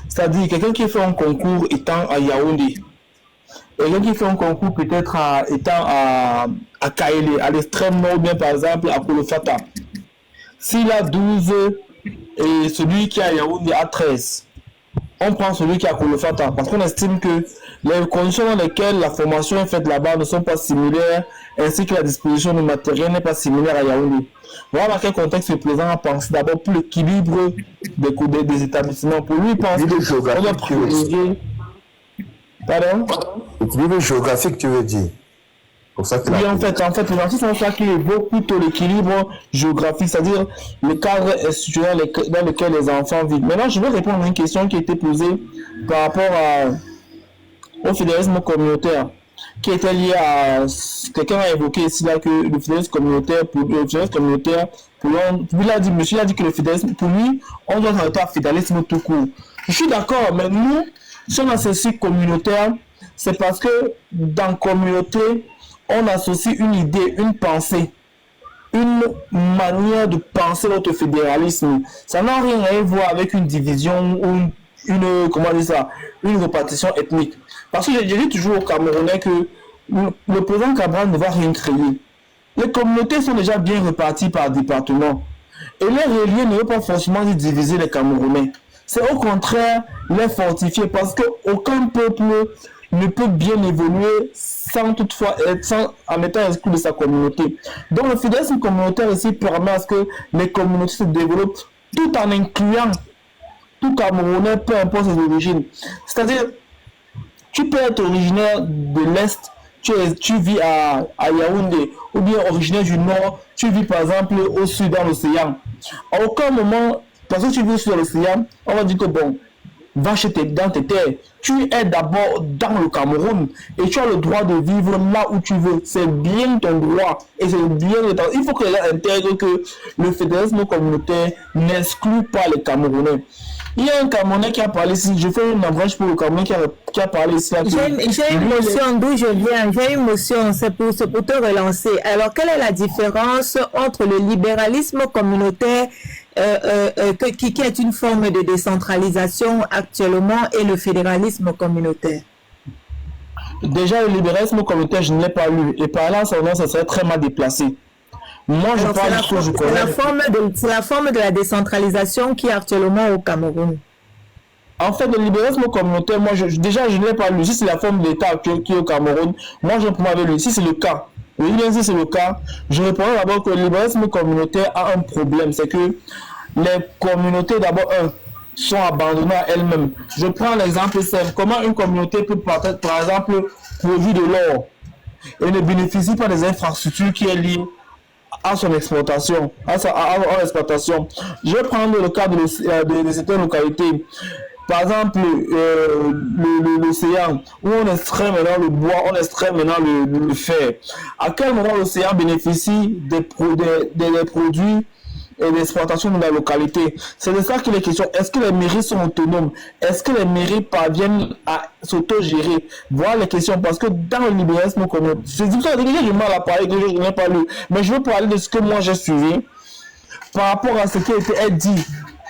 C'est-à-dire, quelqu'un qui fait un concours étant à Yaoundé, quelqu'un qui fait un concours peut-être étant à Kaélé, à l'extrême nord, ou bien par exemple à Kolofata. S'il a 12 et celui qui a Yaoundé a 13, on prend celui qui a Kolofata parce qu'on estime que les conditions dans lesquelles la formation est faite là-bas ne sont pas similaires, ainsi que la disposition du matériel n'est pas similaire à Yaoundé. Voilà dans quel contexte le président a pensé d'abord pour l'équilibre des établissements. Pour lui, il pense qu'on doit privilégier. Pardon? L'équilibre géographique, tu veux dire? Oui, en fait, c'est pour ça qu'il évoque plutôt l'équilibre géographique, c'est-à-dire le cadre institutionnel dans lequel les enfants vivent. Maintenant, je vais répondre à une question qui a été posée par rapport au fédéralisme communautaire, qui était lié à... Quelqu'un a évoqué ici là que le fédéralisme communautaire, monsieur a dit que le fédéralisme, pour lui, on doit s'arrêter à fédéralisme tout court. Je suis d'accord, mais nous, si on associe communautaire, c'est parce que dans communauté, on associe une idée, une pensée, une manière de penser notre fédéralisme. Ça n'a rien à voir avec une division ou une répartition ethnique. Parce que je dis toujours aux Camerounais que le président Cabral ne va rien créer. Les communautés sont déjà bien réparties par département. Et les relier ne veut pas forcément diviser les Camerounais. C'est au contraire les fortifier parce qu'aucun peuple ne peut bien évoluer sans toutefois en étant exclu de sa communauté. Donc le fédéralisme communautaire ici permet à ce que les communautés se développent tout en incluant tout Camerounais, peu importe ses origines. C'est-à-dire, tu peux être originaire de l'Est, tu vis à Yaoundé, ou bien originaire du Nord, tu vis par exemple au Sud dans l'océan. À aucun moment, parce que tu vis sur l'océan, on va dire que bon, va dans tes terres. Tu es d'abord dans le Cameroun et tu as le droit de vivre là où tu veux. C'est bien ton droit et c'est bien il faut que les gens intègrent que le fédéralisme communautaire n'exclut pas les Camerounais. Il y a un Camerounais qui a parlé ici, je fais une abrège pour le Camerounais qui a parlé ici. J'ai une motion d'où je viens, j'ai une motion, c'est pour te relancer. Alors, quelle est la différence entre le libéralisme communautaire qui est une forme de décentralisation actuellement et le fédéralisme communautaire? Déjà, le libéralisme communautaire, je ne l'ai pas lu. Et par là, son nom, ça serait très mal déplacé. Moi, je parle de ce que je connais. C'est la forme de la décentralisation qui est actuellement au Cameroun. En fait, le libéralisme communautaire, moi, déjà, je ne l'ai pas lu. Si c'est la forme d'État qui est au Cameroun, moi, je peux lu. Si c'est le cas, oui, bien si c'est le cas, je répondrai d'abord que le libéralisme communautaire a un problème. C'est que les communautés, d'abord, sont abandonnées à elles-mêmes. Je prends l'exemple simple. Comment une communauté peut, par exemple, produit de l'or et ne bénéficie pas des infrastructures qui est liées à son exploitation, à l'exploitation. Je vais prendre le cas de certaines localités. Par exemple, l'océan, où on extrait maintenant le bois, on extrait maintenant le fer. À quel moment l'océan bénéficie des produits et l'exploitation de la localité? C'est de ça qu'il est question. Est-ce que les mairies sont autonomes? Est-ce que les mairies parviennent à s'auto-gérer? Voilà les questions. Parce que dans le libéralisme communautaire, c'est difficile de dire que j'ai mal à parler, que je n'ai pas lu. Mais je veux parler de ce que moi j'ai suivi par rapport à ce qui a été dit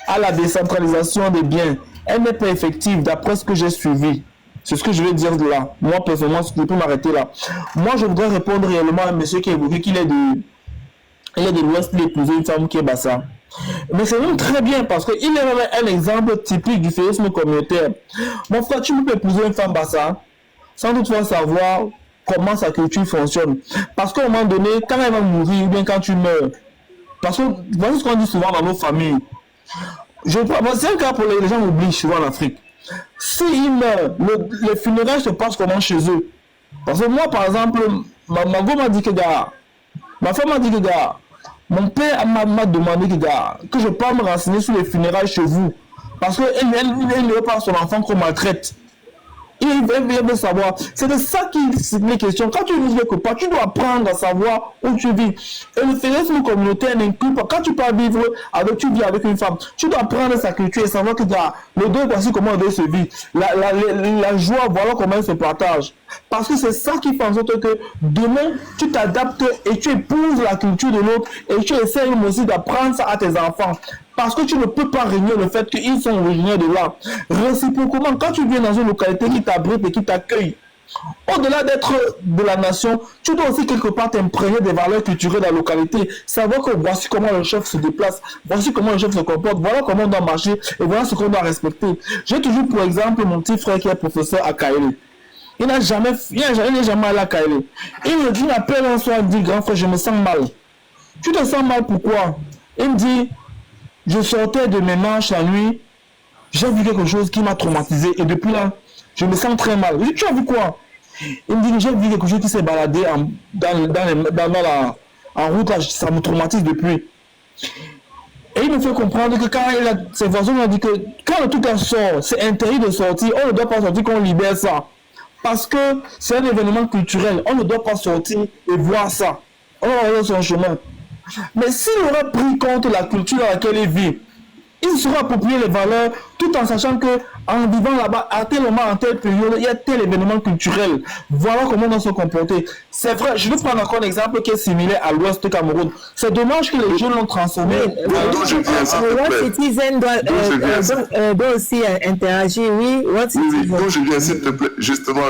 à la décentralisation des biens. Elle n'est pas effective d'après ce que j'ai suivi. C'est ce que je vais dire de là. Moi, personnellement, je peux m'arrêter là. Moi, je voudrais répondre réellement à un monsieur qui a évoqué qu'il est de l'Ouest, il épouser une femme qui est Bassa. Mais c'est même très bien parce qu'il est un exemple typique du fédéralisme communautaire. Mon frère, tu peux épouser une femme Bassa sans toutefois savoir comment sa culture fonctionne. Parce qu'à un moment donné, quand elle va mourir ou bien quand tu meurs, parce que voici ce qu'on dit souvent dans nos familles. C'est un cas pour les gens oublient souvent en Afrique. S'ils meurent, les funérailles se passent comment chez eux? Parce que moi, par exemple, ma go m'a dit que ma femme m'a dit que mon père m'a demandé que je peux me renseigner sur les funérailles chez vous. Parce qu'elle ne veut pas son enfant qu'on maltraite. Il veut savoir. C'est de ça qu'il est question. Quand tu vis quelque part, tu dois apprendre à savoir où tu vis. Et le fédéralisme communautaire n'inclut pas. Quand tu peux vivre tu vis avec une femme, tu dois apprendre sa culture et savoir que le deux, voici comment le deux se vit. La joie, voilà comment elle se partage. Parce que c'est ça qui fait en sorte que demain, tu t'adaptes et tu épouses la culture de l'autre et tu essaies aussi d'apprendre ça à tes enfants. Parce que tu ne peux pas régner le fait qu'ils sont originaires de là. Réciproquement, quand tu viens dans une localité qui t'abrite et qui t'accueille, au-delà d'être de la nation, tu dois aussi quelque part t'imprégner des valeurs culturelles de la localité. Savoir que voici comment le chef se déplace, voici comment le chef se comporte, voilà comment on doit marcher et voilà ce qu'on doit respecter. J'ai toujours pour exemple mon petit frère qui est professeur à Kaélé. Il n'est jamais allé à Kaélé. Il m'appelle un soir, il me dit, grand frère, je me sens mal. Tu te sens mal pourquoi? Il me dit, je sortais de mes marches la nuit, j'ai vu quelque chose qui m'a traumatisé et depuis là, je me sens très mal. Je dis, tu as vu quoi? Il me dit, j'ai vu quelque chose qui s'est baladé en route, là, ça me traumatise depuis. Et il me fait comprendre que quand ses voisins m'ont dit que quand le truc sort, c'est interdit de sortir, on ne doit pas sortir qu'on libère ça. Parce que c'est un événement culturel, on ne doit pas sortir et voir ça. On va aller sur son chemin. Mais s'il aurait pris compte de la culture dans laquelle il vit, il sera approprié les valeurs tout en sachant que en vivant là-bas, à tel moment, en telle période, il y a tel événement culturel. Voilà comment on doit se comporter. C'est vrai, je vais prendre encore un exemple qui est similaire à l'ouest du Cameroun. C'est dommage que les jeunes l'ont transformé. What Citizen doit aussi interagir, oui. What Citizen. D'où je viens, s'il te plaît. Justement,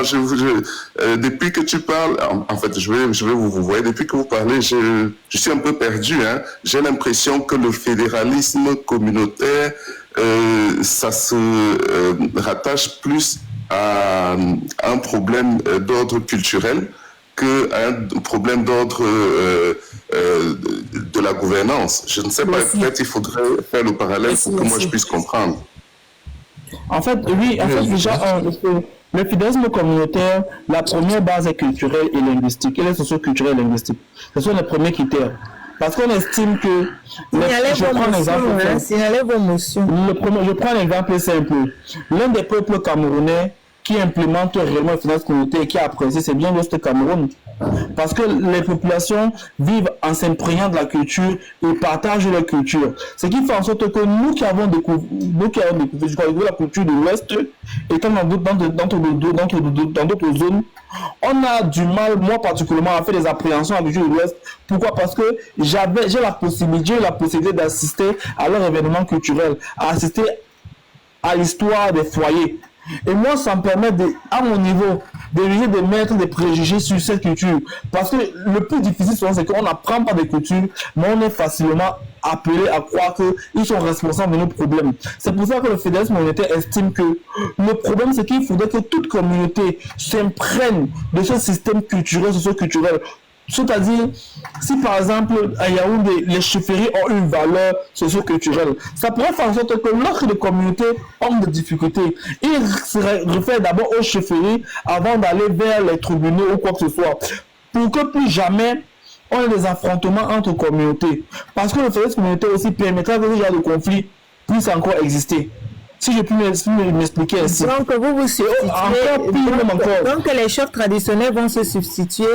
depuis que tu parles, en fait, je vais vous voyez, depuis que vous parlez, je suis un peu perdu. Hein. J'ai l'impression que le fédéralisme communautaire, ça se rattache plus à un problème d'ordre culturel qu'à un problème d'ordre de la gouvernance. Je ne sais pas, peut-être il faudrait faire le parallèle pour que moi je puisse comprendre. En fait, oui, déjà, le fédéralisme communautaire, la première base est culturelle et linguistique. Elle est socio-culturelle et linguistique. Ce sont les premiers critères. Parce qu'on estime que... Je prends un exemple simple. L'un des peuples camerounais qui implémente réellement le fédéralisme communautaire et qui a apprécié, c'est bien l'Ouest Cameroun. Parce que les populations vivent en s'imprégnant de la culture et partagent leur culture. Ce qui fait en sorte que nous qui avons découvert la culture de l'Ouest, étant dans d'autres zones, on a du mal, moi particulièrement, à faire des appréhensions à la culture de l'Ouest. Pourquoi? Parce que j'ai la possibilité d'assister à leur événement culturel, à assister à l'histoire des foyers. Et moi, ça me permet, à mon niveau, d'éviter de mettre des préjugés sur cette culture. Parce que le plus difficile, souvent, c'est qu'on n'apprend pas des cultures, mais on est facilement appelé à croire qu'ils sont responsables de nos problèmes. C'est pour ça que le fédéralisme communautaire estime que le problème, c'est qu'il faudrait que toute communauté s'imprègne de ce système culturel, socio-culturel, C'est-à-dire, si par exemple à Yaoundé, les chefferies ont une valeur socio-culturelle, ça pourrait faire en sorte que lorsque les communautés ont des difficultés, ils se réfèrent d'abord aux chefferies avant d'aller vers les tribunaux ou quoi que ce soit. Pour que plus jamais on ait des affrontements entre communautés. Parce que le fédérisme communautaire aussi permettra que ce genre de conflit puisse encore exister. Si je puis m'expliquer ainsi. Donc vous substituez, donc les chefs traditionnels vont se substituer,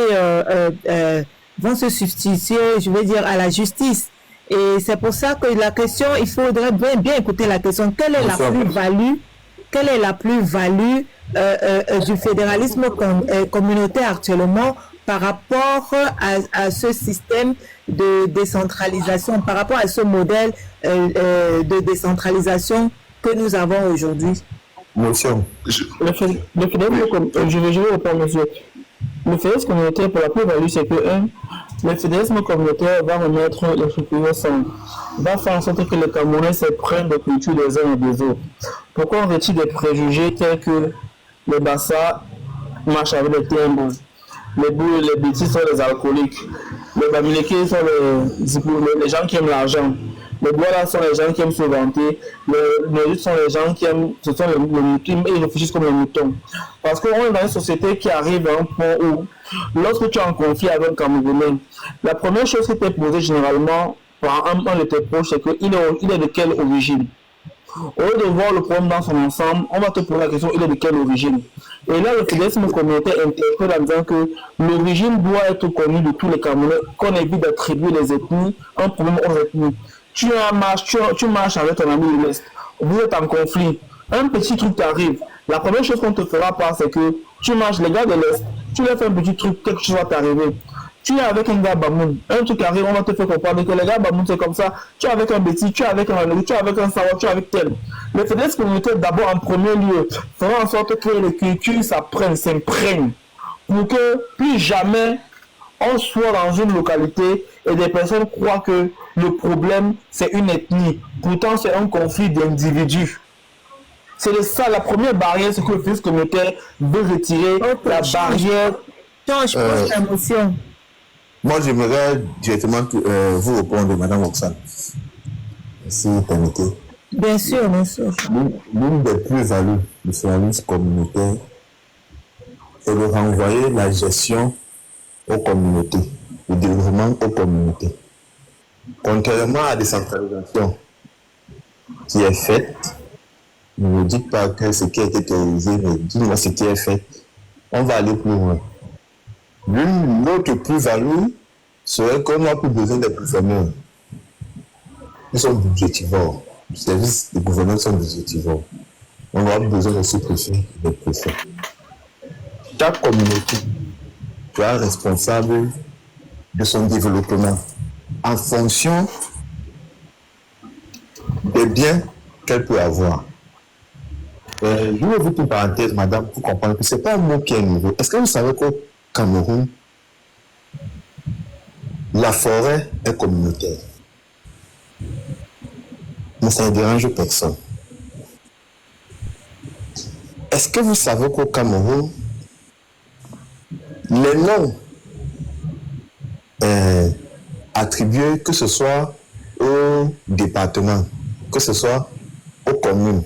je veux dire, à la justice. Et c'est pour ça que la question, il faudrait bien écouter la question. Quelle est la plus-value du fédéralisme communautaire actuellement par rapport à ce système de décentralisation, par rapport à ce modèle de décentralisation que nous avons aujourd'hui? Monsieur. Le fédéralisme communautaire, pour la plus-value, c'est que le fédéralisme communautaire va remettre les chefferies au centre, va faire en sorte que les Camerounais s'apprennent de culture des uns et des autres. Pourquoi on retire des préjugés tels que les Bassa marchent avec les timbres, les bêtises sont les alcooliques, les Bamileke sont les gens qui aiment l'argent, les Douala sont les gens qui aiment se vanter, les Luttes sont les gens qui aiment, ce sont les moutons, ils réfléchissent comme les moutons. Parce qu'on est dans une société qui arrive à un point où, lorsque tu es en conflit avec un Camerounais, la première chose qui t'est posée généralement par un de tes proches, c'est qu'il est de quelle origine. Au lieu de voir le problème dans son ensemble, on va te poser la question, il est de quelle origine. Et là, le fédéralisme communautaire interpelle en disant que l'origine doit être connue de tous les Camerounais, qu'on évite d'attribuer les ethnies, un problème aux ethnies. Tu marches avec ton ami de l'Est, vous êtes en conflit, un petit truc t'arrive. La première chose qu'on te fera part, c'est que tu marches les gars de l'Est, tu leur fais un petit truc, quelque chose va t'arriver. Tu es avec un gars Bamoun, un truc arrive, on va te faire comprendre que les gars Bamoun c'est comme ça. Tu es avec un Béti, tu es avec un Anou, tu es avec un Sawa, tu es avec tel. Le fédéralisme communautaire, d'abord en premier lieu, fera en sorte que les cultures s'imprègnent, pour que plus jamais on soit dans une localité et des personnes croient que le problème c'est une ethnie. Pourtant c'est un conflit d'individus. C'est ça, la première barrière, c'est que le fédéralisme communautaire veut retirer la barrière. Change l'émotion. Moi, j'aimerais directement vous répondre, Madame Roxane, si vous permettez. Bien sûr, bien sûr. L'une des plus-values du fédéralisme communautaire, c'est de renvoyer la gestion aux communautés, le développement aux communautés. Contrairement à la décentralisation qui est faite, ne me dites pas que ce qui a été théorisé, mais dites-moi ce qui est fait. On va aller plus loin. L'autre plus-value serait qu'on n'a plus besoin des gouverneurs. Ils sont budgétivores. Les services des gouverneurs sont budgétivores. On aura besoin de sous-préfets et des préfets. Chaque communauté sera responsable de son développement en fonction des biens qu'elle peut avoir. Je vais vous une parenthèse, madame, pour comprendre que ce n'est pas un mot qui est nouveau. Est-ce que vous savez qu'au Cameroun, la forêt est communautaire? Mais ça ne dérange personne. Est-ce que vous savez qu'au Cameroun, les noms attribués, que ce soit au département, que ce soit aux communes,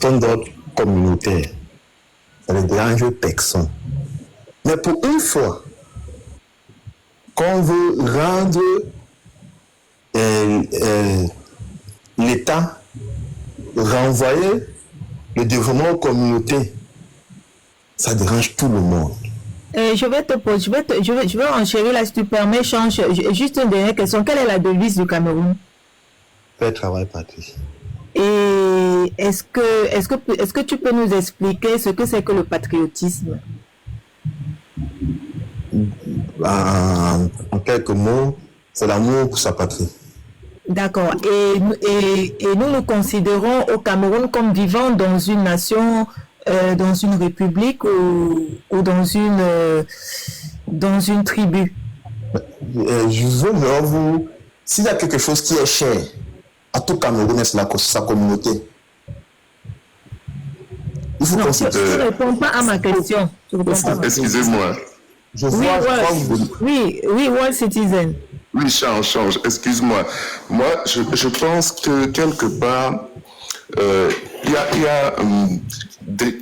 sont d'ordre communautaire? Ça ne dérange personne. Mais pour une fois qu'on veut rendre l'État, renvoyer le développement aux communautés, ça dérange tout le monde. Je vais enchérir là, si tu permets, change. Juste une dernière question. Quelle est la devise du Cameroun? Faire travail, patrie. Et est-ce que tu peux nous expliquer ce que c'est que le patriotisme? En quelques mots, c'est l'amour pour sa patrie. D'accord. Et nous nous considérons au Cameroun comme vivant dans une nation, dans une république ou dans une tribu. Je veux vous... S'il y a quelque chose qui est cher à tout Camerounais, c'est sa communauté. Il faut non, tu ne réponds pas à ma question. Excusez-moi. Je Oui, vois, World Citizen. Oui, change. Excuse-moi. Moi, je pense que quelque part, il y a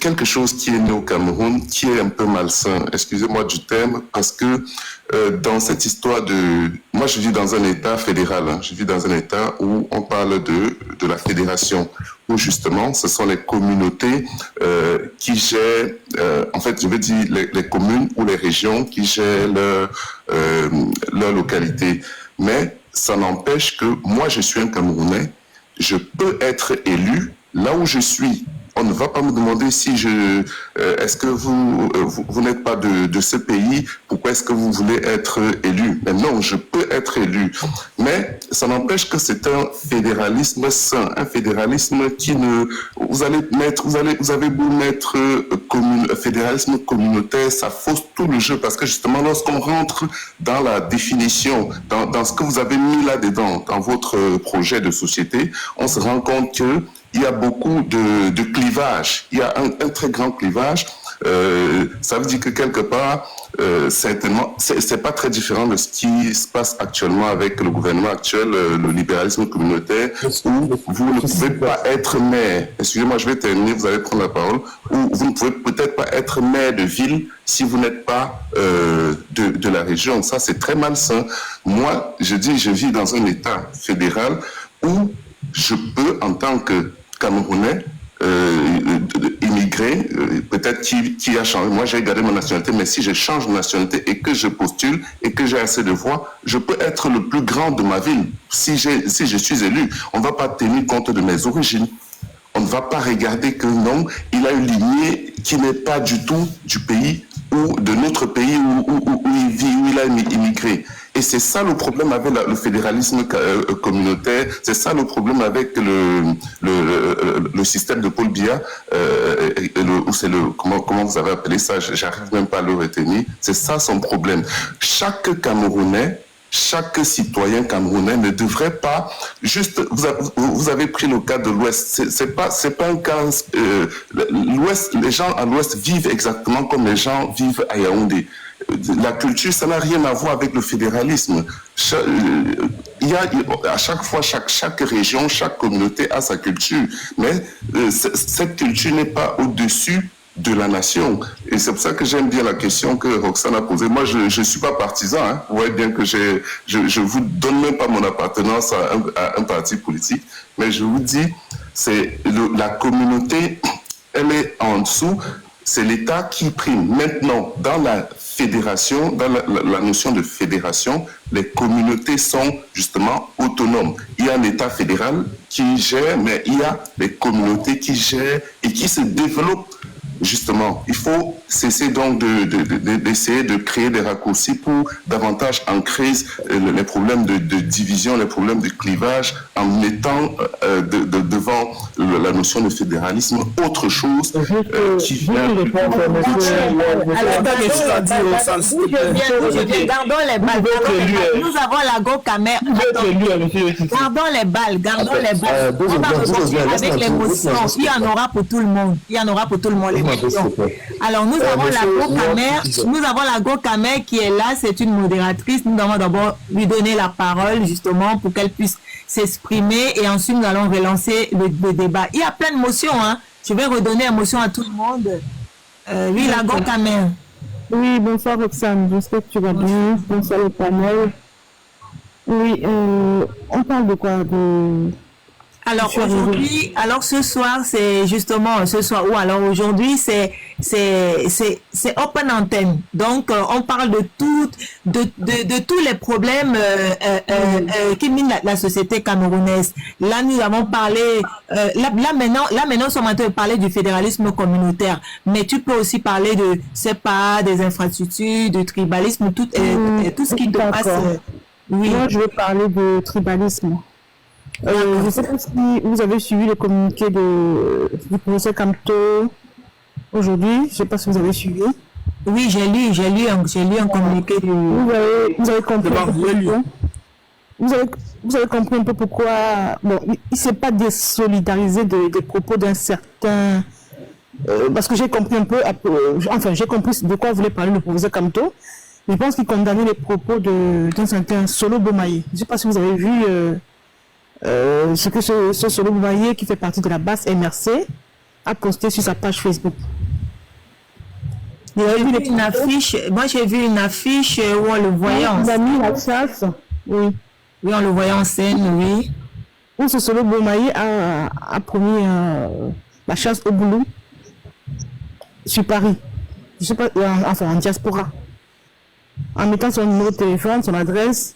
quelque chose qui est né au Cameroun qui est un peu malsain. Excusez-moi du terme, parce que dans cette histoire moi, je vis dans un État fédéral. Je vis dans un État où on parle de la fédération, où justement, ce sont les communautés qui gèrent, en fait, je veux dire les communes ou les régions qui gèrent leur localité. Mais ça n'empêche que moi, je suis un Camerounais, je peux être élu là où je suis. On ne va pas me demander si est-ce que vous n'êtes pas de ce pays, pourquoi est-ce que vous voulez être élu? Mais non, je peux être élu. Mais ça n'empêche que c'est un fédéralisme sain, un fédéralisme qui vous avez beau mettre fédéralisme communautaire, ça fausse tout le jeu, parce que justement, lorsqu'on rentre dans la définition, dans ce que vous avez mis là-dedans, dans votre projet de société, on se rend compte que il y a beaucoup de clivages. Il y a un très grand clivage. Ça veut dire que quelque part, certainement, c'est pas très différent de ce qui se passe actuellement avec le gouvernement actuel, le libéralisme communautaire, où vous ne pouvez pas être maire. Excusez-moi, je vais terminer, vous allez prendre la parole. Où vous ne pouvez peut-être pas être maire de ville si vous n'êtes pas de la région. Ça, c'est très malsain. Moi, je vis dans un État fédéral où je peux, en tant que Camerounais, immigré, peut-être qui a changé. Moi, j'ai gardé ma nationalité, mais si je change de nationalité et que je postule et que j'ai assez de voix, je peux être le plus grand de ma ville. Si je suis élu, on ne va pas tenir compte de mes origines. On ne va pas regarder que non, il a une lignée qui n'est pas du tout du pays ou de notre pays où il vit, où il a immigré. Et c'est ça le problème avec le fédéralisme communautaire, c'est ça le avec le système de Paul Biya, comment vous avez appelé ça, j'arrive même pas à le retenir, c'est ça son problème. Chaque Camerounais, chaque citoyen camerounais ne devrait pas juste. Vous avez pris le cas de l'Ouest. C'est pas un cas. L'Ouest, les gens à l'Ouest vivent exactement comme les gens vivent à Yaoundé. La culture, ça n'a rien à voir avec le fédéralisme. À chaque fois, chaque région, chaque communauté a sa culture, mais cette culture n'est pas au-dessus de la nation. Et c'est pour ça que j'aime bien la question que Roxane a posée. Moi, je ne suis pas partisan. Hein. Vous voyez bien que je vous donne même pas mon appartenance à un parti politique, mais je vous dis, c'est la communauté, elle est en dessous. C'est l'État qui prime. Maintenant, dans la fédération, dans la notion de fédération, les communautés sont justement autonomes. Il y a un État fédéral qui gère, mais il y a les communautés qui gèrent et qui se développent. Justement, il faut cesser donc d'essayer de créer des raccourcis pour davantage ancrer les problèmes de division, les problèmes de clivage, en mettant devant la notion de fédéralisme autre chose qui vient... Gardons les balles. Nous avons la go-camère. Gardons les balles. On va repartir avec l'émotion. Il y en aura pour tout le monde. Alors, nous avons la go-camère qui est là, c'est une modératrice. Nous allons d'abord lui donner la parole, justement, pour qu'elle puisse s'exprimer et ensuite nous allons relancer le débat. Il y a plein de motions, hein. Je vais redonner émotion à tout le monde. Oui, la go-camère. Oui, bonsoir Roxane, j'espère que tu vas bien. Bonsoir le panel. Oui, on parle de quoi Alors aujourd'hui, ce soir, c'est justement aujourd'hui, c'est open antenne. Donc on parle de tous les problèmes qui minent la société camerounaise. Là nous avons parlé là maintenant nous sommes en train de parler du fédéralisme communautaire, mais tu peux aussi parler de des infrastructures, du tribalisme, tout ce qui te passe. Oui. Moi je veux parler de tribalisme. Je ne sais pas si vous avez suivi le communiqué du professeur Camteau aujourd'hui. Je ne sais pas si vous avez suivi. Oui, j'ai lu un communiqué du... Vous avez compris vous avez compris un peu pourquoi... Bon, il ne s'est pas désolidarisé des propos d'un certain parce que j'ai compris un peu, enfin j'ai compris de quoi voulait parler le professeur Kamto. Je pense qu'il condamnait les propos d'un certain Solo Bomaye. Je ne sais pas si vous avez vu ce que ce Solo Bomaye, qui fait partie de la basse MRC, a posté sur sa page Facebook. Il a vu une affiche, moi j'ai vu une affiche où on le voyait en scène. Il a mis la chasse, oui. Oui, on le voyait en scène, oui. Où ce Solo Bomaye a promis la chasse au boulot sur Paris. Je ne sais pas, enfin en diaspora. En mettant son numéro de téléphone, son adresse,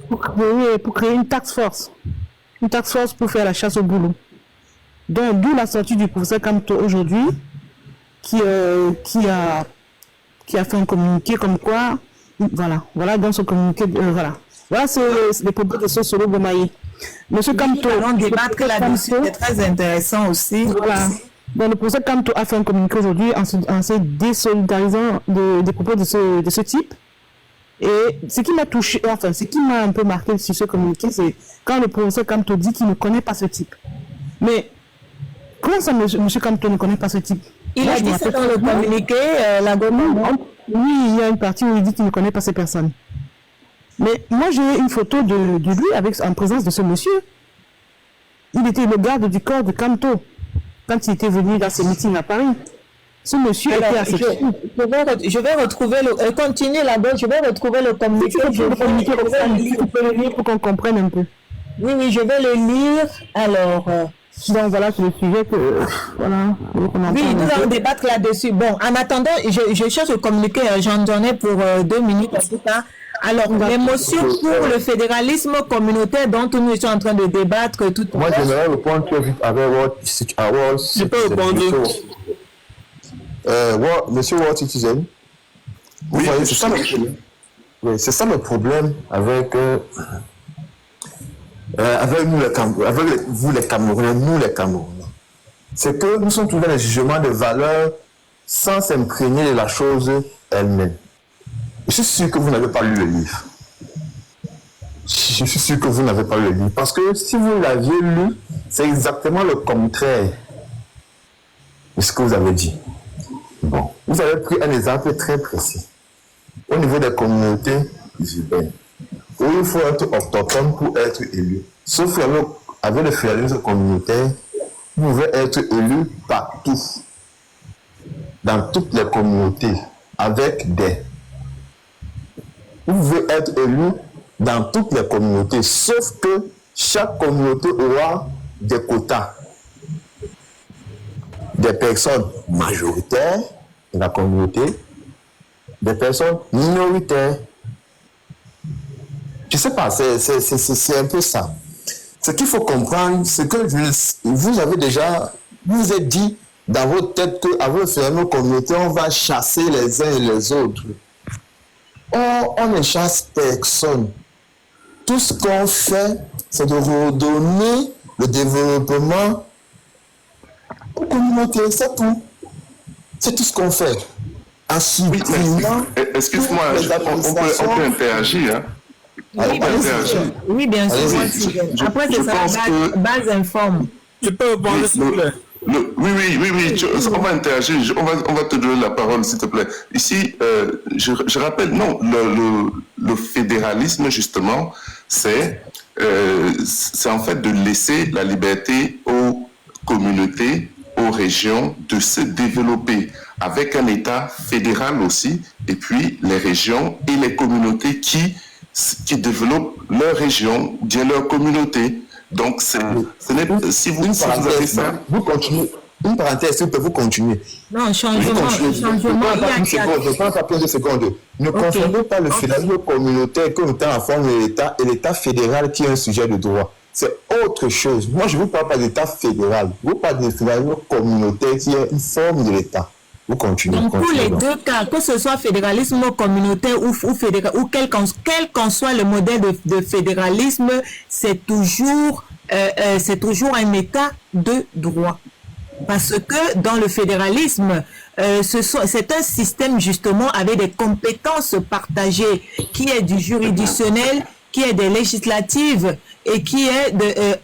pour créer une task force. Une task force pour faire la chasse au boulot. Donc, d'où la sortie du professeur Kamto aujourd'hui, qui a fait un communiqué comme quoi, voilà dans son communiqué, voilà c'est les propos de ce Solo Bomaye. Monsieur Kamto, on débattre là-dessus, c'est très intéressant aussi. Voilà. Donc, le professeur Kamto a fait un communiqué aujourd'hui en se désolidarisant des propos de ce type. Et ce qui m'a touché, enfin, ce qui m'a un peu marqué sur ce communiqué, c'est quand le professeur Kamto dit qu'il ne connaît pas ce type. Mais comment ça, monsieur Kamto ne connaît pas ce type? Il a dit ça dans le communiqué, la gouvernement. Oui, il y a une partie où il dit qu'il ne connaît pas ces personnes. Mais moi, j'ai une photo de lui en présence de ce monsieur. Il était le garde du corps de Kamto quand il était venu dans ses meetings à Paris. Ce monsieur était à cette... Je vais retrouver le... Continue là-bas, je vais retrouver le communiqué. Je peux le lire pour qu'on comprenne un peu. Oui, je vais le lire. Alors... Donc voilà, c'est le sujet que... Voilà. Oui, nous allons débattre là-dessus. Bon, en attendant, je cherche le communiqué. J'en donnais pour 2 minutes. Alors, l'émotion pour le fédéralisme communautaire dont nous sommes en train de débattre tout à l'heure. Moi, j'aimerais répondre très vite avec Je peux répondre. Monsieur World Citizen, vous voyez, c'est ça le problème. Oui, c'est ça le problème avec nous avec vous les Camerounais, nous les Camerounais. C'est que nous sommes trouvés dans les jugements de valeur sans s'imprégner de la chose elle-même. Je suis sûr que vous n'avez pas lu le livre. Je suis sûr que vous n'avez pas lu le livre. Parce que si vous l'aviez lu, c'est exactement le contraire de ce que vous avez dit. Bon, vous avez pris un exemple très précis. Au niveau des communautés urbaines, où il faut être autochtone pour être élu. Sauf avec le fédéralisme communautaire, vous pouvez être élu partout, dans toutes les communautés, avec des... Vous pouvez être élu dans toutes les communautés, sauf que chaque communauté aura des quotas. Des personnes majoritaires de la communauté, des personnes minoritaires. Je ne sais pas, c'est un peu ça. Ce qu'il faut comprendre, c'est que vous avez déjà, vous êtes dit dans votre tête qu'avec le phénomène communautaire, on va chasser les uns et les autres. Or, on ne chasse personne. Tout ce qu'on fait, c'est de redonner le développement aux communautés, c'est tout. C'est tout ce qu'on fait. Oui, excuse-moi, on peut interagir. Hein? Oui, bien sûr. Après, c'est ça, base informe. Je peux répondre, s'il vous plaît. Oui, on va interagir, on va te donner la parole, s'il te plaît. Ici, je rappelle, non, le fédéralisme, justement, c'est en fait de laisser la liberté aux communautés, aux régions de se développer avec un État fédéral aussi, et puis les régions et les communautés qui développent leur région, bien leur communauté. Donc, si vous avez ça... Vous continuez. Une parenthèse, vous continuez. Non, changement. Je prends pas plus de secondes. Ne confondez pas le fédéralisme communautaire comme étant en forme de l'État et l'État fédéral qui est un sujet de droit. C'est autre chose. Moi, je ne vous parle pas d'État fédéral. Je vous parle de fédéralisme communautaire qui est une forme de l'État. Vous continuez. Donc, pour les deux cas, que ce soit fédéralisme communautaire ou quel qu'en soit le modèle de fédéralisme, c'est toujours un État de droit. Parce que dans le fédéralisme, c'est un système justement avec des compétences partagées, qui est du juridictionnel, qui est des législatives et qui est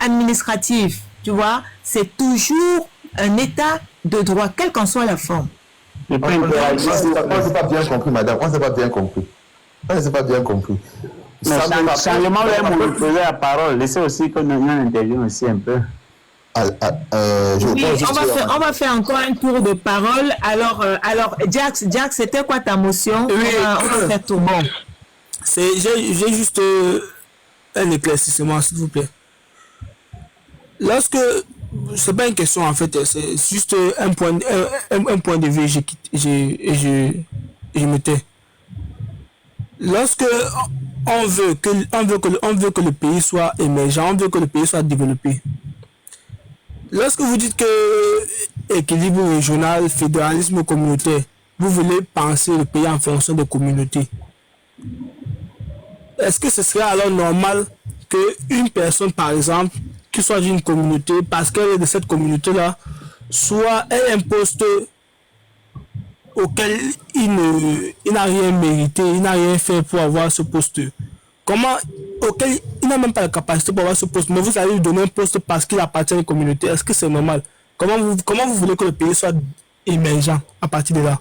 administratif. Tu vois, c'est toujours un état de droit, quelle qu'en soit la forme. On ne s'est pas bien compris, madame. On ne s'est pas bien compris. On ne s'est pas bien compris. Changement, vous me posez la parole. Laissez aussi que nous interviewons aussi un peu. Oui, on va faire encore un tour de parole. Alors Jax, c'était quoi ta motion? Oui. On va faire tout. Bon. J'ai juste un éclaircissement, s'il vous plaît. Lorsque, c'est pas une question en fait, c'est juste un point de vue, je me tais. Lorsque on veut que le pays soit émergent, on veut que le pays soit développé. Lorsque vous dites que équilibre régional, fédéralisme communautaire, vous voulez penser le pays en fonction des communautés. Est-ce que ce serait alors normal qu'une personne, par exemple, qui soit d'une communauté, parce qu'elle est de cette communauté-là, soit un poste auquel il n'a rien mérité, il n'a rien fait pour avoir ce poste. Auquel il n'a même pas la capacité pour avoir ce poste, mais vous allez lui donner un poste parce qu'il appartient à une communauté. Est-ce que c'est normal? Comment vous voulez que le pays soit émergent à partir de là?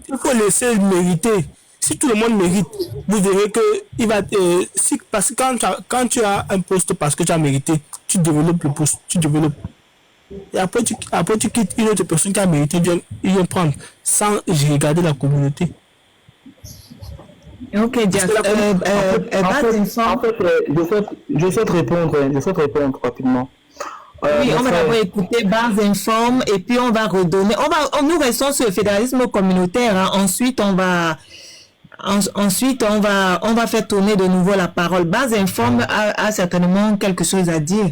Il faut laisser mériter. Si tout le monde mérite, vous verrez que il va. Parce que quand tu as un poste parce que tu as mérité, tu développes le poste, tu développes. Et après tu quittes une autre personne qui a mérité, il vient prendre sans regarder la communauté. Ok, Jack. Je souhaite répondre rapidement. Oui, on va d'abord écouter Bars Informe et puis on va redonner. Nous restons sur le fédéralisme communautaire. Hein. Ensuite, on va faire tourner de nouveau la parole. Bars Informe a certainement quelque chose à dire.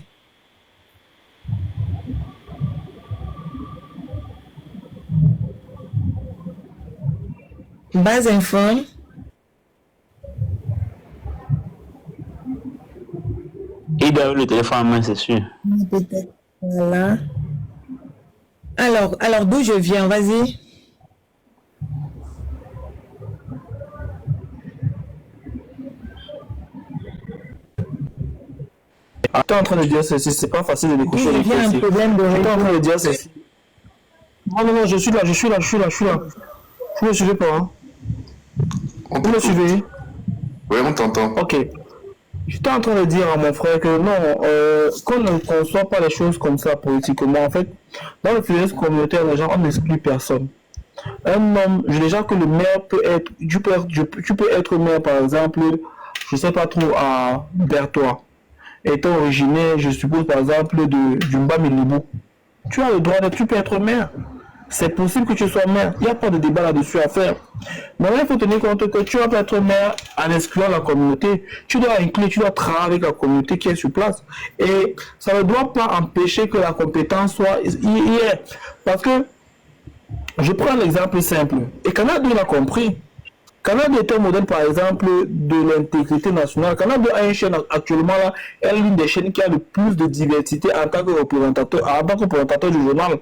Bars Informe. Il doit avoir le téléphone en main, c'est sûr. Peut-être. Voilà. Alors d'où je viens, vas-y. J'étais en train de dire ceci, c'est pas facile de décrocher. Il y a un problème de J'étais en train de dire ceci. Non, je suis là. Vous me suivez pas, hein? Vous me suivez? Oui, on t'entend. Ok. J'étais en train de dire à mon frère que non, qu'on ne conçoit pas les choses comme ça politiquement. En fait, dans le fédéralisme communautaire, les gens, on n'exclut personne. Un homme, déjà que le maire peut être, tu peux être maire par exemple, je sais pas trop, à Bertois, étant originaire, je suppose par exemple du Mbamilibou. Tu as le droit tu peux être maire. C'est possible que tu sois maire. Il n'y a pas de débat là-dessus à faire. Maintenant, il faut tenir compte que tu vas pas être maire en excluant la communauté. Tu dois inclure, tu dois travailler avec la communauté qui est sur place. Et ça ne doit pas empêcher que la compétence soit hier. Parce que, je prends l'exemple simple. Et Canada l'a compris. Canada est un modèle, par exemple, de l'intégrité nationale. Canada a une chaîne actuellement là, elle est l'une des chaînes qui a le plus de diversité en tant que représentateur du journal.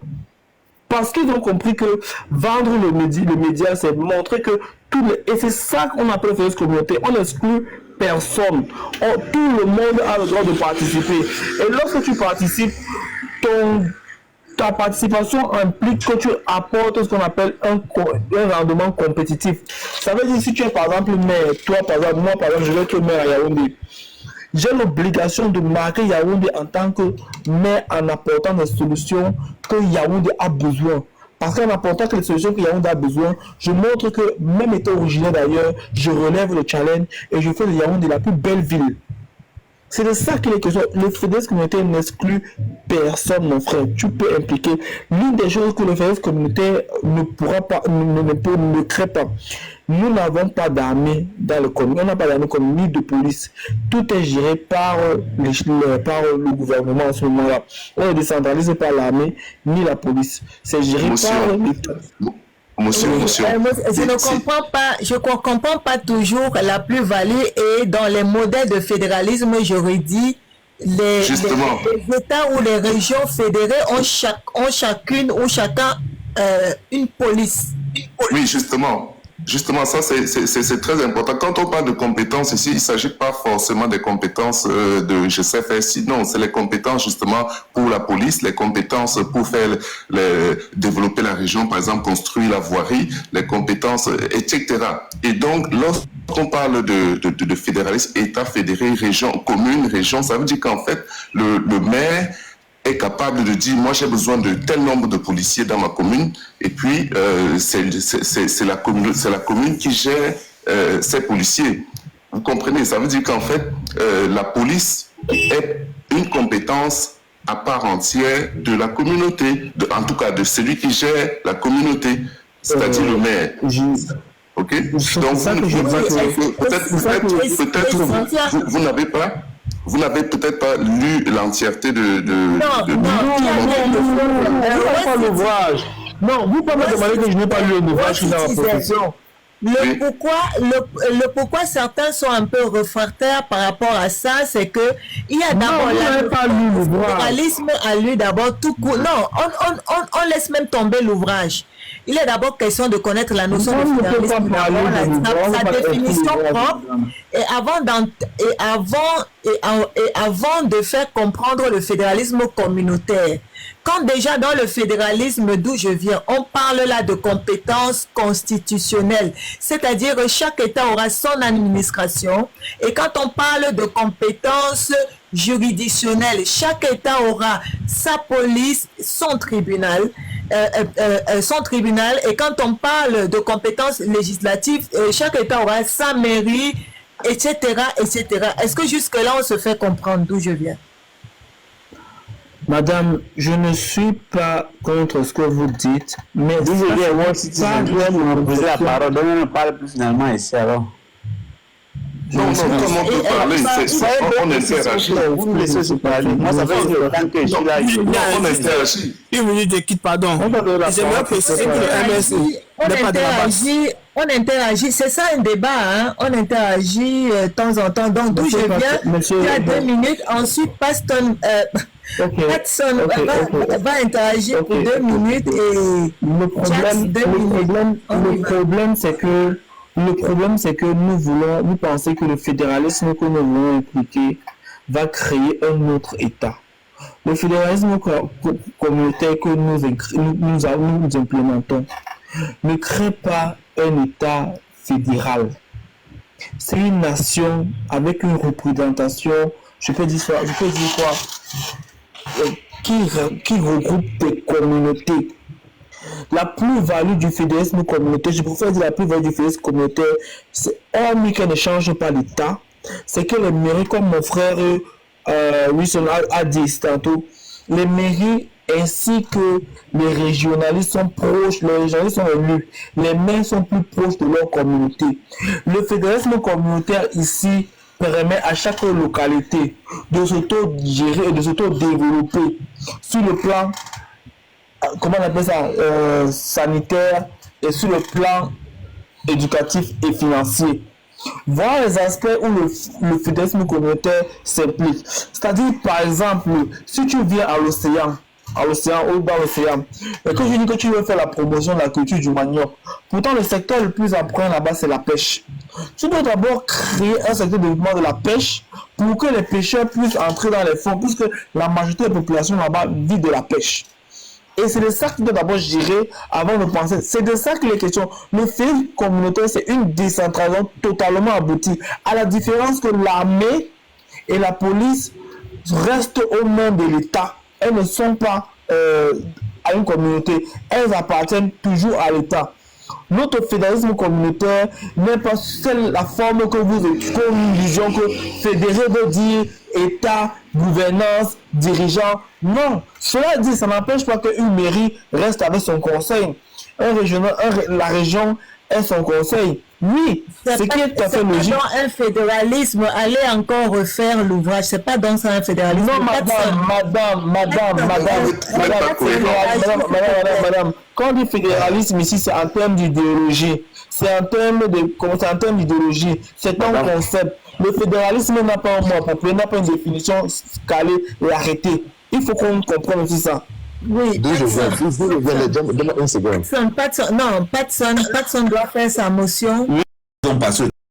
Parce qu'ils ont compris que vendre le média, c'est montrer que et c'est ça qu'on appelle fédéralisme communautaire. On n'exclut personne. Tout le monde a le droit de participer. Et lorsque tu participes, ta participation implique que tu apportes ce qu'on appelle un rendement compétitif. Ça veut dire si tu es par exemple maire, toi par exemple, moi par exemple, je vais être maire à Yaoundé. J'ai l'obligation de marquer Yaoundé en tant que maire en apportant des solutions que Yaoundé a besoin. Parce qu'en apportant les solutions que Yaoundé a besoin, je montre que, même étant originaire d'ailleurs, je relève le challenge et je fais de Yaoundé la plus belle ville. C'est de ça qu'il est question. Le fédéralisme communautaire n'exclut personne, mon frère. Tu peux impliquer. L'une des choses que le fédéralisme communautaire ne crée pas. Nous n'avons pas d'armée dans le commune. On n'a pas d'armée comme ni de police. Tout est géré par le gouvernement en ce moment-là. On est décentralisé par l'armée ni la police. C'est géré par l'État. Je ne comprends pas toujours la plus-value et dans les modèles de fédéralisme, j'aurais dit les États ou les régions fédérées ont chacune ou chacun une police. Oui, justement. Justement, ça, c'est très important. Quand on parle de compétences ici, il ne s'agit pas forcément des compétences de je sais faire ci. Non, c'est les compétences justement pour la police, les compétences pour faire développer la région, par exemple, construire la voirie, les compétences, etc. Et donc, lorsqu'on parle de fédéralisme, État fédéré, région, commune, région, ça veut dire qu'en fait, le maire est capable de dire, moi j'ai besoin de tel nombre de policiers dans ma commune, et puis c'est la commune qui gère ces policiers. Vous comprenez? Ça veut dire qu'en fait, la police est une compétence à part entière de la communauté, en tout cas de celui qui gère la communauté, c'est-à-dire le maire. Ok? Donc, peut-être vous n'avez peut-être pas lu l'entièreté de l'ouvrage. Non, vous pouvez me demander que je n'ai pas lu l'ouvrage dans la profession. Le pourquoi certains sont un peu réfractaires par rapport à ça, c'est que il y a d'abord le fédéralisme a lu d'abord tout court. Non, on laisse même tomber l'ouvrage. Il est d'abord question de connaître la notion de fédéralisme, sa définition propre, et avant de faire comprendre le fédéralisme communautaire. Quand déjà dans le fédéralisme d'où je viens, on parle là de compétences constitutionnelles, c'est-à-dire que chaque État aura son administration, et quand on parle de compétences juridictionnelles, chaque État aura sa police, son tribunal, et quand on parle de compétences législatives, chaque État aura sa mairie, etc., etc. Est-ce que jusque-là on se fait comprendre d'où je viens? Madame, je ne suis pas contre ce que vous dites, mais si je viens, moi, si tu veux poser la parole, on ne parle plus finalement ici alors. Non, comment on peut parler? On interagit. Vous me laissez se parler. Moi, ça fait longtemps que je suis là. On interagit. Une minute de quitte, pardon. J'aimerais préciser que le MSC n'est pas de la base. On interagit, c'est ça un débat, hein? On interagit de temps en temps. Donc, d'où je viens, il y a 2 minutes. Ensuite, Paston va interagir pour 2 minutes et le problème, c'est que nous pensons que le fédéralisme que nous voulons impliquer va créer un autre État. Le fédéralisme communautaire que nous implémentons ne crée pas un État fédéral. C'est une nation avec une représentation, je peux dire quoi, qui regroupe des communautés. La plus-value du fédéralisme communautaire, je préfère dire la plus-value du fédéralisme communautaire, c'est hormis qu'elle ne change pas l'État, c'est que les mairies, comme mon frère Wilson a dit tantôt, les mairies ainsi que les régionalistes sont proches, les régionalistes sont élus, les maires sont plus proches de leur communauté. Le fédéralisme communautaire ici permet à chaque localité de s'auto-gérer et de s'auto-développer sur le plan, comment on appelle ça, sanitaire et sur le plan éducatif et financier. Voilà les aspects où le fédéralisme communautaire s'implique. C'est-à-dire, par exemple, si tu viens à l'océan ou dans l'océan, et que je dis que tu veux faire la promotion de la culture du manioc, pourtant le secteur le plus important là-bas c'est la pêche. Tu dois d'abord créer un secteur de développement de la pêche pour que les pêcheurs puissent entrer dans les fonds, puisque la majorité de la population là-bas vit de la pêche. Et c'est de ça qu'il doit d'abord gérer avant de penser. C'est de ça qu'il est question. Le fédéralisme communautaire, c'est une décentralisation totalement aboutie. À la différence que l'armée et la police restent au nom de l'État. Elles ne sont pas à une communauté. Elles appartiennent toujours à l'État. Notre fédéralisme communautaire n'est pas seule la forme que nous disons que fédérer veut dire État, gouvernance, dirigeant. Non, cela dit, ça n'empêche pas qu'une mairie reste avec son conseil. La région est son conseil. Oui, c'est qui est tout à fait logique. Dans un fédéralisme, allez encore refaire l'ouvrage. C'est pas dans un fédéralisme. Non, madame. Quand on dit fédéralisme ici, c'est en termes d'idéologie. C'est en termes d'idéologie. C'est un concept. Le fédéralisme n'a pas un mot approprié, n'a pas une définition calée et arrêtée. Il faut qu'on comprenne aussi ça. Oui, D'où je viens, donne-moi une seconde. Patson doit faire sa motion. Donc, parce que